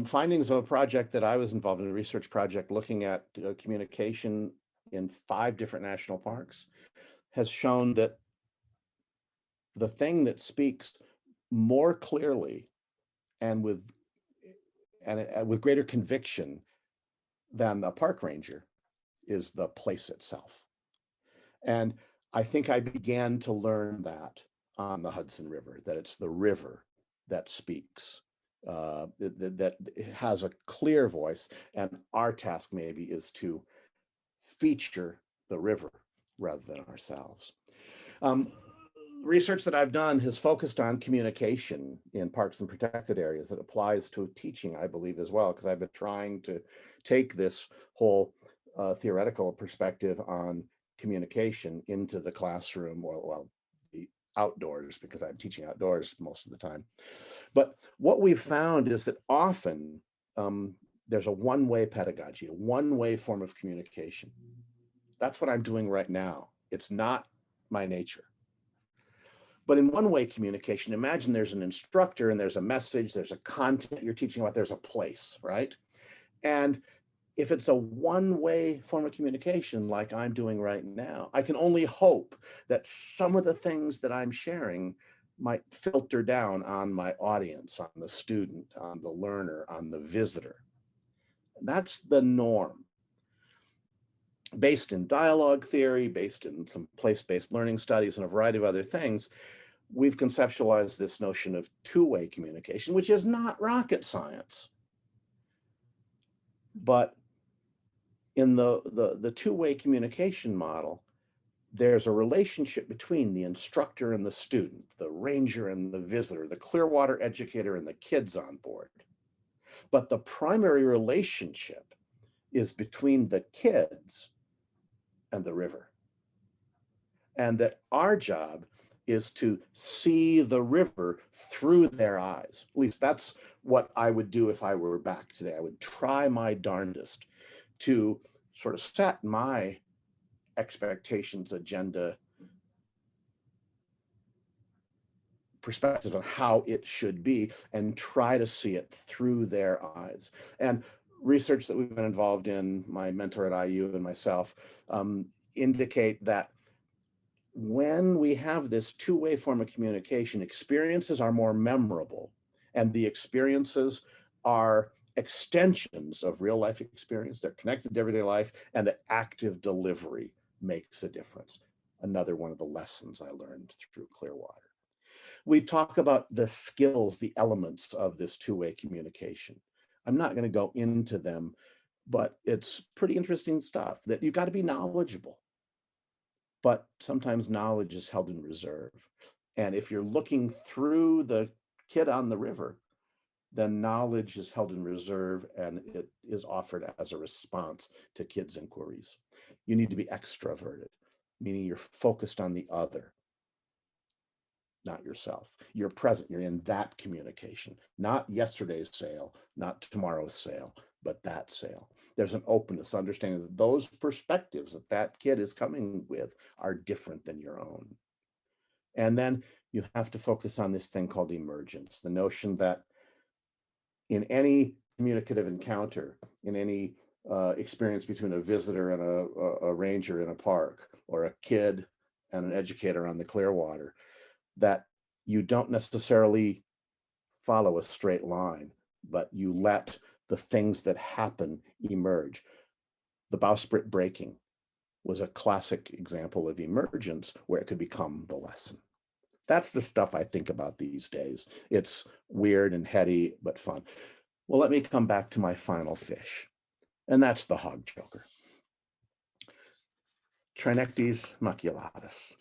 [SPEAKER 3] Findings of a project that I was involved in, a research project looking at communication in 5 different national parks, has shown that the thing that speaks more clearly and with greater conviction than the park ranger is the place itself. And I think I began to learn that on the Hudson River, that it's the river that speaks, that has a clear voice, and our task maybe is to feature the river rather than ourselves. Research that I've done has focused on communication in parks and protected areas that applies to teaching, I believe, as well, because I've been trying to take this whole theoretical perspective on communication into the classroom, or well, the outdoors, because I'm teaching outdoors most of the time. But what we've found is that often there's a one-way pedagogy, a one-way form of communication. That's what I'm doing right now. It's not my nature. But in one-way communication, imagine there's an instructor and there's a message, there's a content you're teaching about, there's a place, right? And if it's a one-way form of communication like I'm doing right now, I can only hope that some of the things that I'm sharing might filter down on my audience, on the student, on the learner, on the visitor. That's the norm. Based in dialogue theory, based in some place-based learning studies and a variety of other things, we've conceptualized this notion of two-way communication, which is not rocket science. But in the two-way communication model, there's a relationship between the instructor and the student, the ranger and the visitor, the Clearwater educator and the kids on board. But the primary relationship is between the kids and the river. And that our job is to see the river through their eyes. At least that's what I would do if I were back today. I would try my darndest to sort of set my expectations, agenda, perspective on how it should be, and try to see it through their eyes. And research that we've been involved in, my mentor at IU and myself, indicate that when we have this two-way form of communication, experiences are more memorable, and the experiences are extensions of real life experience. They're connected to everyday life, and the active delivery makes a difference. Another one of the lessons I learned through Clearwater. We talk about the skills, the elements of this two-way communication. I'm not going to go into them, but it's pretty interesting stuff that you've got to be knowledgeable. But sometimes knowledge is held in reserve. And if you're looking through the kid on the river, then knowledge is held in reserve and it is offered as a response to kids' inquiries. You need to be extroverted, meaning you're focused on the other, not yourself. You're present, you're in that communication, not yesterday's sale, not tomorrow's sale, but that sale. There's an openness, understanding that those perspectives that that kid is coming with are different than your own. And then you have to focus on this thing called emergence, the notion that in any communicative encounter, in any experience between a visitor and a ranger in a park, or a kid and an educator on the Clearwater, that you don't necessarily follow a straight line, but you let the things that happen emerge. The bowsprit breaking was a classic example of emergence where it could become the lesson. That's the stuff I think about these days. It's weird and heady, but fun. Well, let me come back to my final fish, and that's the hog choker. Trinectes maculatus,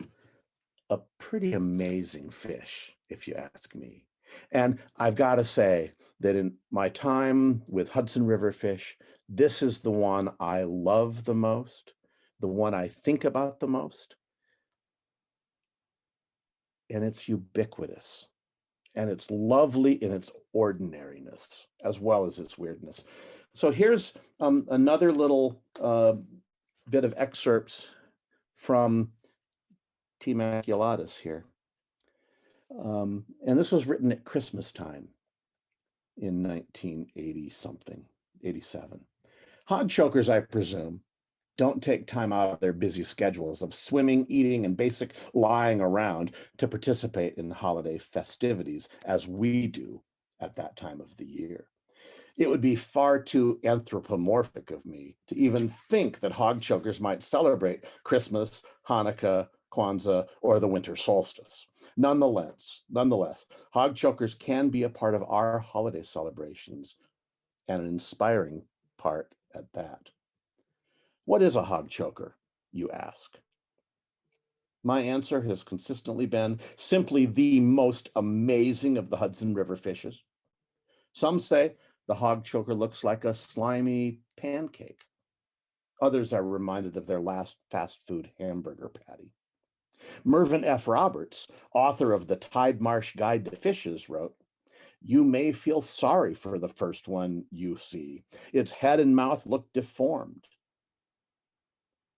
[SPEAKER 3] a pretty amazing fish, if you ask me. And I've got to say that in my time with Hudson River Fish, this is the one I love the most, the one I think about the most. And it's ubiquitous. And it's lovely in its ordinariness, as well as its weirdness. So here's another little bit of excerpts from T. maculatus here. And this was written at Christmas time in 1980 something, 87. Hog chokers, I presume, don't take time out of their busy schedules of swimming, eating, and basic lying around to participate in holiday festivities as we do at that time of the year. It would be far too anthropomorphic of me to even think that hog chokers might celebrate Christmas, Hanukkah, Kwanzaa, or the winter solstice. Nonetheless, hog chokers can be a part of our holiday celebrations, and an inspiring part at that. What is a hog choker, you ask? My answer has consistently been simply the most amazing of the Hudson River fishes. Some say the hog choker looks like a slimy pancake. Others are reminded of their last fast food hamburger patty. Mervyn F. Roberts, author of the Tide Marsh Guide to Fishes, wrote, "You may feel sorry for the first one you see. Its head and mouth look deformed.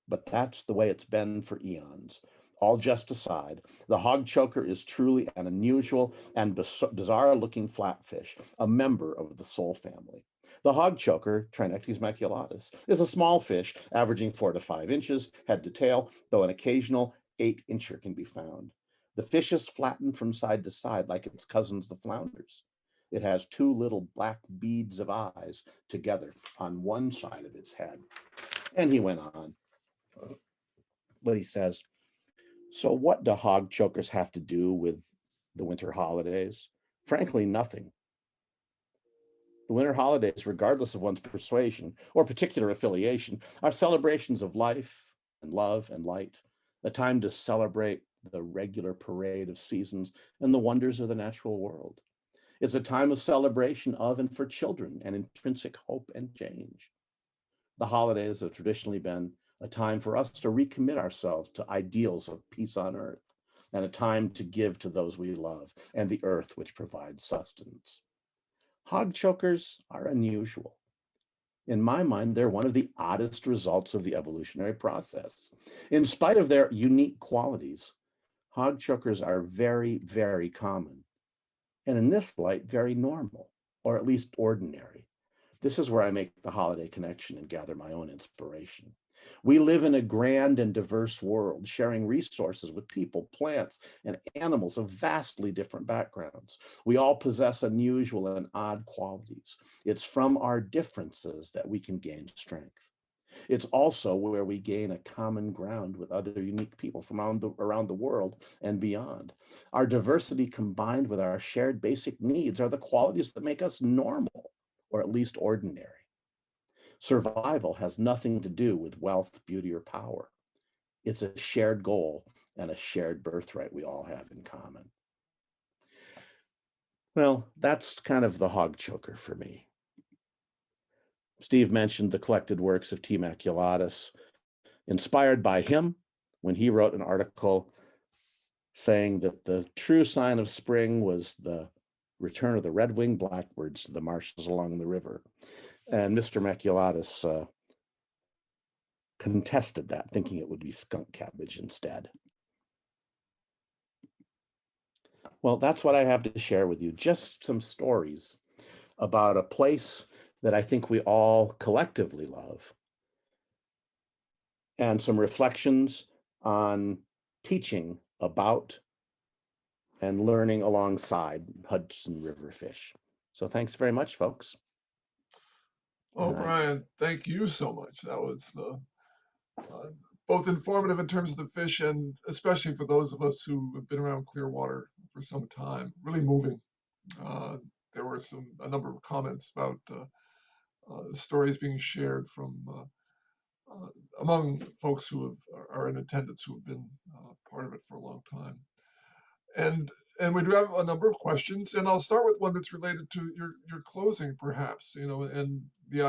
[SPEAKER 3] But that's the way it's been for eons. All jest aside, the hog choker is truly an unusual and bizarre-looking flatfish, a member of the sole family. The hog choker, Trinectes maculatus, is a small fish averaging 4 to 5 inches, head to tail, though an occasional 8-incher can be found. The fish is flattened from side to side like its cousins, the flounders. It has 2 little black beads of eyes together on one side of its head." And he went on. But he says, so what do hog chokers have to do with the winter holidays? Frankly, nothing. The winter holidays, regardless of one's persuasion or particular affiliation, are celebrations of life and love and light, a time to celebrate the regular parade of seasons and the wonders of the natural world. It's a time of celebration of and for children and intrinsic hope and change. The holidays have traditionally been a time for us to recommit ourselves to ideals of peace on earth, and a time to give to those we love and the earth which provides sustenance. Hog chokers are unusual. In my mind, they're one of the oddest results of the evolutionary process. In spite of their unique qualities, hog chokers are very, very common, and in this light, very normal, or at least ordinary. This is where I make the holiday connection and gather my own inspiration. We live in a grand and diverse world, sharing resources with people, plants, and animals of vastly different backgrounds. We all possess unusual and odd qualities. It's from our differences that we can gain strength. It's also where we gain a common ground with other unique people from around the world and beyond. Our diversity combined with our shared basic needs are the qualities that make us normal, or at least ordinary. Survival has nothing to do with wealth, beauty, or power. It's a shared goal and a shared birthright we all have in common. Well, that's kind of the hog choker for me. Steve mentioned the collected works of T. maculatus, inspired by him when he wrote an article saying that the true sign of spring was the return of the red-winged blackbirds to the marshes along the river. And Mr. maculatus contested that, thinking it would be skunk cabbage instead. Well, that's what I have to share with you. Just some stories about a place that I think we all collectively love, and some reflections on teaching about and learning alongside Hudson River fish. So thanks very much, folks.
[SPEAKER 2] Oh,
[SPEAKER 3] And
[SPEAKER 2] Brian, thank you so much. That was both informative in terms of the fish and especially for those of us who have been around Clearwater for some time, really moving. There were a number of comments about stories being shared from among folks who are in attendance who have been part of it for a long time. And we do have a number of questions, and I'll start with one that's related to your closing, perhaps, and the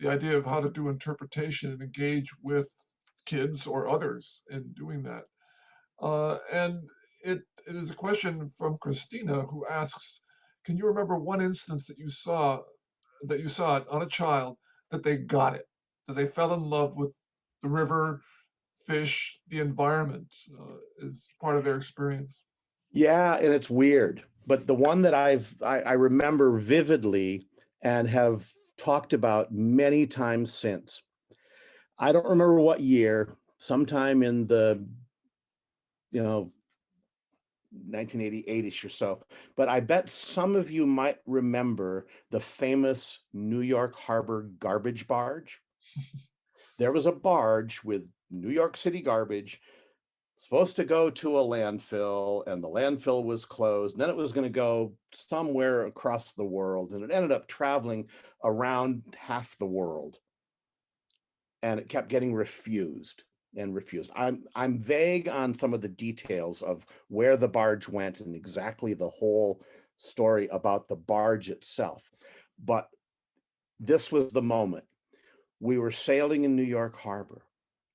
[SPEAKER 2] idea of how to do interpretation and engage with kids or others in doing that. And it is a question from Christina, who asks, can you remember one instance that you saw it on a child, that they got it, that they fell in love with the river, fish, the environment is part of their experience?
[SPEAKER 3] yeah, and it's weird, but the one that I remember vividly and have talked about many times since. I don't remember what year, sometime in the 1988ish or so, but I bet some of you might remember the famous New York Harbor garbage barge. There was a barge with New York City garbage supposed to go to a landfill, and the landfill was closed. And then it was going to go somewhere across the world, and it ended up traveling around half the world. And it kept getting refused and refused. I'm vague on some of the details of where the barge went and exactly the whole story about the barge itself. But this was the moment. We were sailing in New York Harbor,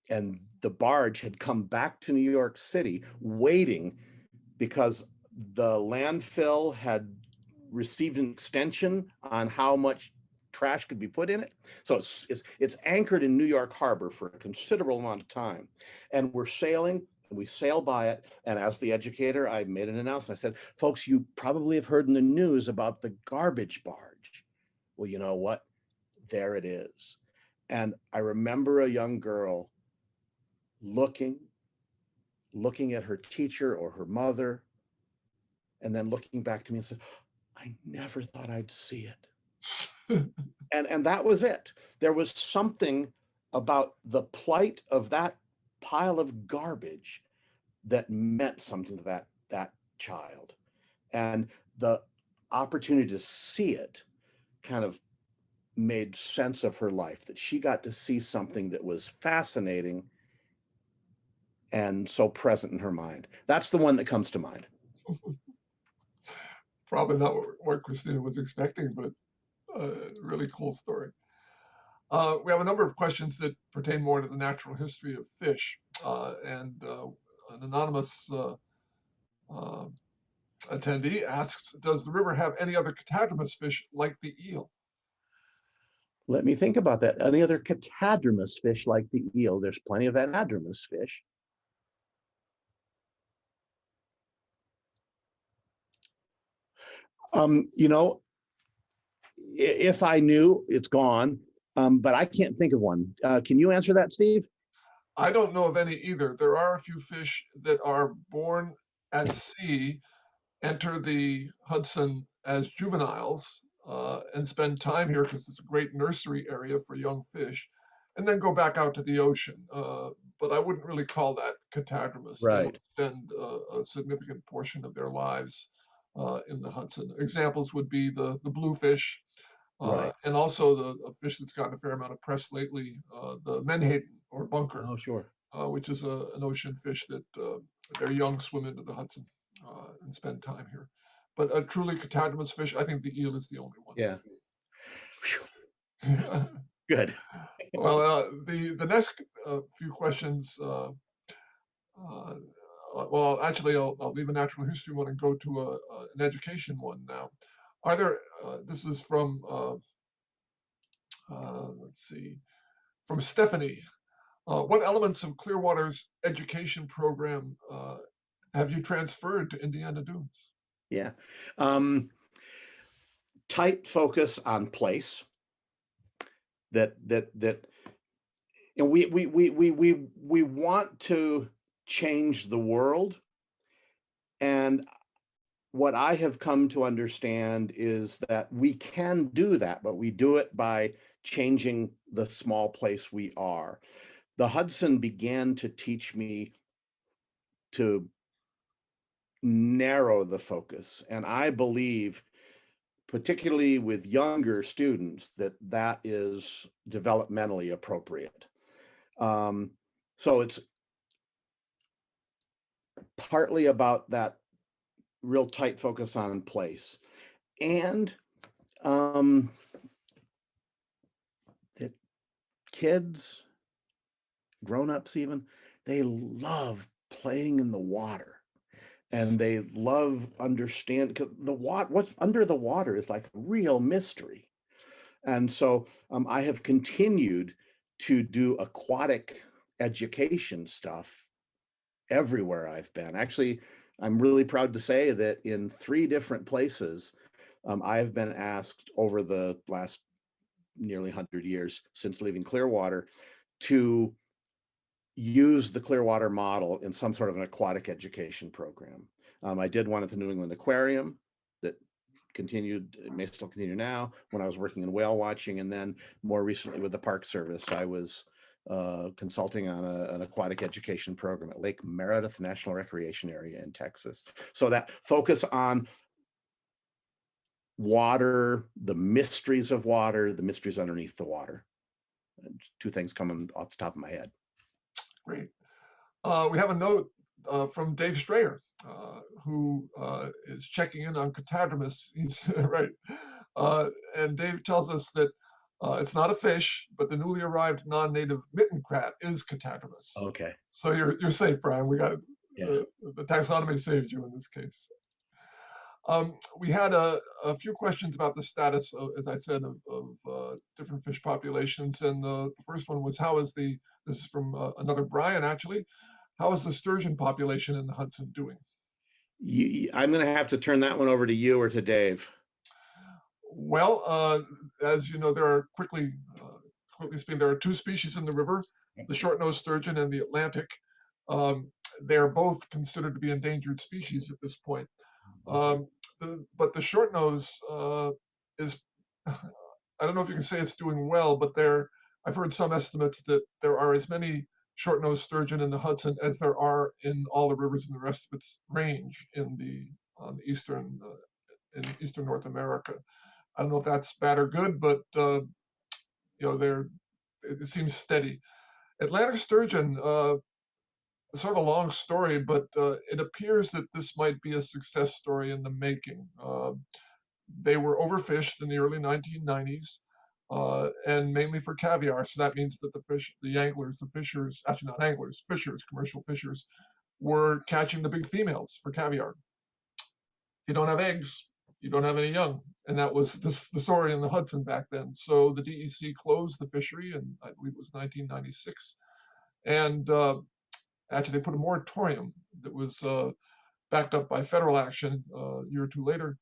[SPEAKER 3] and the barge had come back to New York City waiting because the landfill had received an extension on how much trash could be put in it. So it's anchored in New York Harbor for a considerable amount of time. And we're sailing, and we sail by it. And as the educator, I made an announcement. I said, folks, you probably have heard in the news about the garbage barge. Well, you know what? There it is. And I remember a young girl looking at her teacher or her mother, and then looking back to me and said, I never thought I'd see it. And that was it. There was something about the plight of that pile of garbage that meant something to that child. And the opportunity to see it kind of made sense of her life, that she got to see something that was fascinating and so present in her mind. That's the one that comes to mind.
[SPEAKER 2] Probably not what Christina was expecting, but really cool story. We have a number of questions that pertain more to the natural history of fish, and an anonymous attendee asks, does the river have any other catadromous fish like the eel?
[SPEAKER 3] Let me think about that. Any other catadromous fish like the eel? There's plenty of anadromous fish. If I knew, it's gone, but I can't think of one. Can you answer that, Steve?
[SPEAKER 2] I don't know of any either. There are a few fish that are born at sea, enter the Hudson as juveniles, and spend time here because it's a great nursery area for young fish, and then go back out to the ocean. But I wouldn't really call that catadromous. They
[SPEAKER 3] Right.
[SPEAKER 2] don't spend a significant portion of their lives in the Hudson. Examples would be the bluefish,
[SPEAKER 3] Right.
[SPEAKER 2] and also a fish that's gotten a fair amount of press lately, the menhaden or bunker,
[SPEAKER 3] Oh, sure.
[SPEAKER 2] which is an ocean fish that their young swim into the Hudson and spend time here. But a truly catadromous fish, I think the eel is the only one.
[SPEAKER 3] Yeah. Good.
[SPEAKER 2] Well, the next few questions, well, actually, I'll leave a natural history one and go to an education one now. Are there, this is from, let's see, from Stephanie. What elements of Clearwater's education program have you transferred to Indiana Dunes?
[SPEAKER 3] Yeah. Tight focus on place. That and we want to change the world. And what I have come to understand is that we can do that, but we do it by changing the small place we are. The Hudson began to teach me to narrow the focus. And I believe, particularly with younger students, that that is developmentally appropriate. So it's partly about that real tight focus on place. And that kids, grown-ups even, they love playing in the water. And they love understand the water. What's under the water is like a real mystery. And so I have continued to do aquatic education stuff everywhere I've been. Actually, I'm really proud to say that in 3 different places, I've been asked over the last nearly 100 years since leaving Clearwater to use the Clearwater model in some sort of an aquatic education program. I did one at the New England Aquarium that continued, it may still continue now, when I was working in whale watching, and then more recently with the Park Service, I was consulting on an aquatic education program at Lake Meredith National Recreation Area in Texas. So that focus on water, the mysteries of water, the mysteries underneath the water. 2 things coming off the top of my head.
[SPEAKER 2] Great. We have a note from Dave Strayer, who is checking in on catadromous. He's right. And Dave tells us that it's not a fish, but the newly arrived non-native mitten crab is catadromous.
[SPEAKER 3] Okay.
[SPEAKER 2] So you're safe, Brian. We got
[SPEAKER 3] Yeah.
[SPEAKER 2] the taxonomy saved you in this case. We had a few questions about the status, as I said, of different fish populations. And the first one was, this is from another Brian, actually, how is the sturgeon population in the Hudson doing?
[SPEAKER 3] I'm going to have to turn that one over to you or to Dave.
[SPEAKER 2] Well, as you know, there are quickly speaking, there are 2 species in the river, the short-nosed sturgeon and the Atlantic. They're both considered to be endangered species at this point. But the short nose is, I don't know if you can say it's doing well, but I've heard some estimates that there are as many short-nosed sturgeon in the Hudson as there are in all the rivers in the rest of its range in eastern North America. I don't know if that's bad or good, but it seems steady. Atlantic sturgeon, sort of a long story, but it appears that this might be a success story in the making. They were overfished in the early 1990s, and mainly for caviar. So that means that the anglers, the fishers, actually not anglers, fishers, commercial fishers, were catching the big females for caviar. If you don't have eggs, you don't have any young. And that was the story in the Hudson back then. So the DEC closed the fishery in, I believe it was 1996. And actually, they put a moratorium that was backed up by federal action a year or 2 later.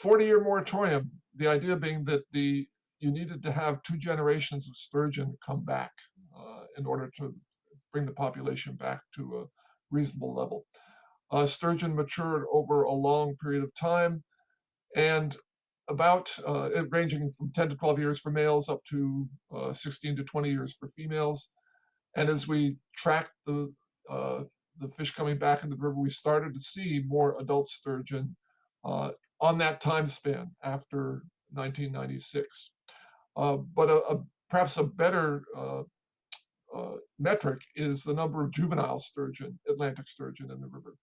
[SPEAKER 2] 40-year moratorium, the idea being that you needed to have 2 generations of sturgeon come back in order to bring the population back to a reasonable level. Sturgeon matured over a long period of time, and about ranging from 10 to 12 years for males up to 16 to 20 years for females. And as we tracked the fish coming back into the river, we started to see more adult sturgeon on that time span after 1996. But perhaps a better metric is the number of juvenile sturgeon, Atlantic sturgeon in the river.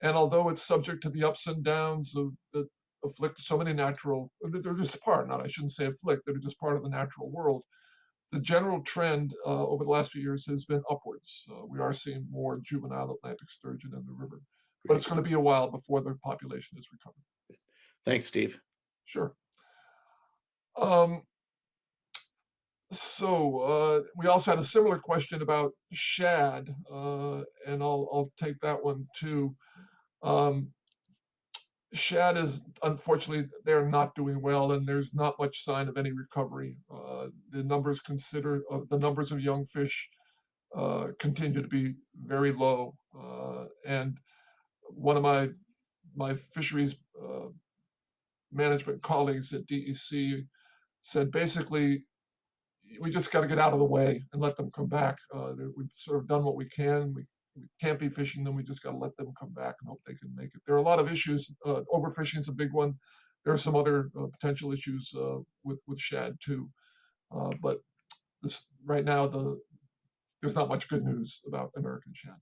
[SPEAKER 2] And although it's subject to the ups and downs that afflict so many natural, they're just I shouldn't say afflict, they're just part of the natural world. The general trend over the last few years has been upwards. We are seeing more juvenile Atlantic sturgeon in the river, but it's going to be a while before the population is recovered.
[SPEAKER 3] Thanks, Steve.
[SPEAKER 2] Sure. So we also had a similar question about shad, and I'll take that one too. Shad is, unfortunately, they're not doing well, and there's not much sign of any recovery. The numbers of young fish continue to be very low. And one of my fisheries management colleagues at DEC said basically, we just got to get out of the way and let them come back. We've sort of done what we can. We can't be fishing them. We just got to let them come back and hope they can make it. There are a lot of issues. Overfishing is a big one. There are some other potential issues with shad too. But this right now, there's not much good news about American shad.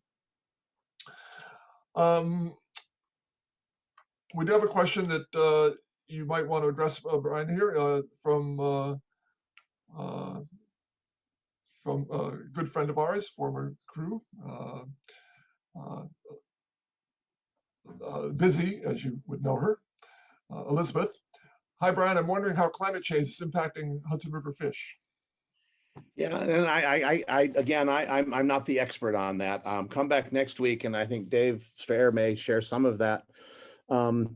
[SPEAKER 2] We do have a question that you might want to address, Brian, here from a good friend of ours, former crew, Busy, as you would know her, Elizabeth. Hi, Brian. I'm wondering how climate change is impacting Hudson River fish.
[SPEAKER 3] Yeah, and I'm not the expert on that. Come back next week, and I think Dave Strayer may share some of that. The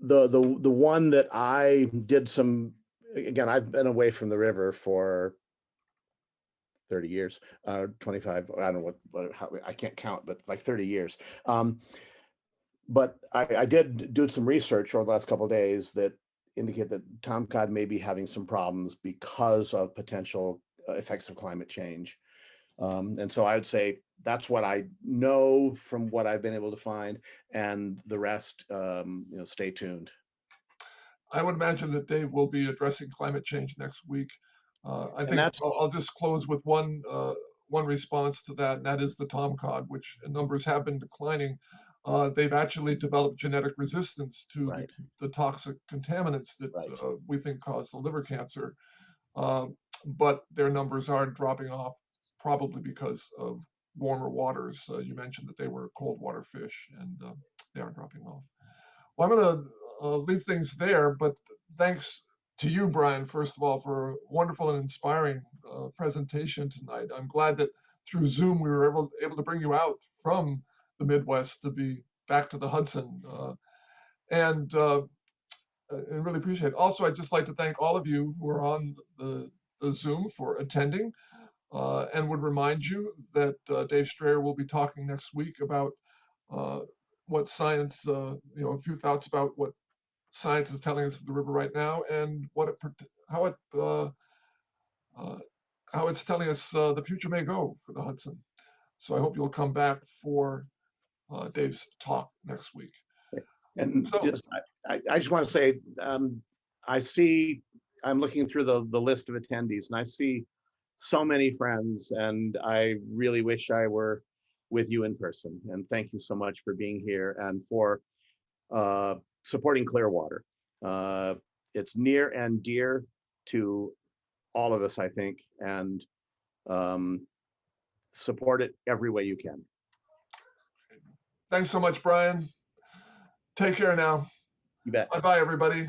[SPEAKER 3] one that I did some, again, I've been away from the river for 30 years, 25, I don't know how, I can't count, but like 30 years. But I did do some research over the last couple of days that indicate that tomcod may be having some problems because of potential effects of climate change. And so I would say that's what I know from what I've been able to find, and the rest, stay tuned.
[SPEAKER 2] I would imagine that Dave will be addressing climate change next week. I think I'll just close with one response to that, and that is the tomcod, which numbers have been declining. They've actually developed genetic resistance to the toxic contaminants that we think cause the liver cancer. But their numbers are dropping off, probably because of warmer waters. You mentioned that they were cold water fish, and they are dropping off. Well, I'm going to leave things there, but thanks to you, Brian, first of all, for a wonderful and inspiring presentation tonight. I'm glad that through Zoom we were able to bring you out from the Midwest to be back to the Hudson, and really appreciate it. Also, I'd just like to thank all of you who are on the Zoom for attending, and would remind you that Dave Strayer will be talking next week about what science, a few thoughts about what science is telling us of the river right now, and how it's telling us the future may go for the Hudson. So I hope you'll come back for Dave's talk next week.
[SPEAKER 3] And so, I just want to say, I'm looking through the list of attendees, and I see so many friends, and I really wish I were with you in person. And thank you so much for being here and for supporting Clearwater. It's near and dear to all of us, I think, and support it every way you can.
[SPEAKER 2] Thanks so much, Brian. Take care now.
[SPEAKER 3] You bet.
[SPEAKER 2] Bye-bye, everybody.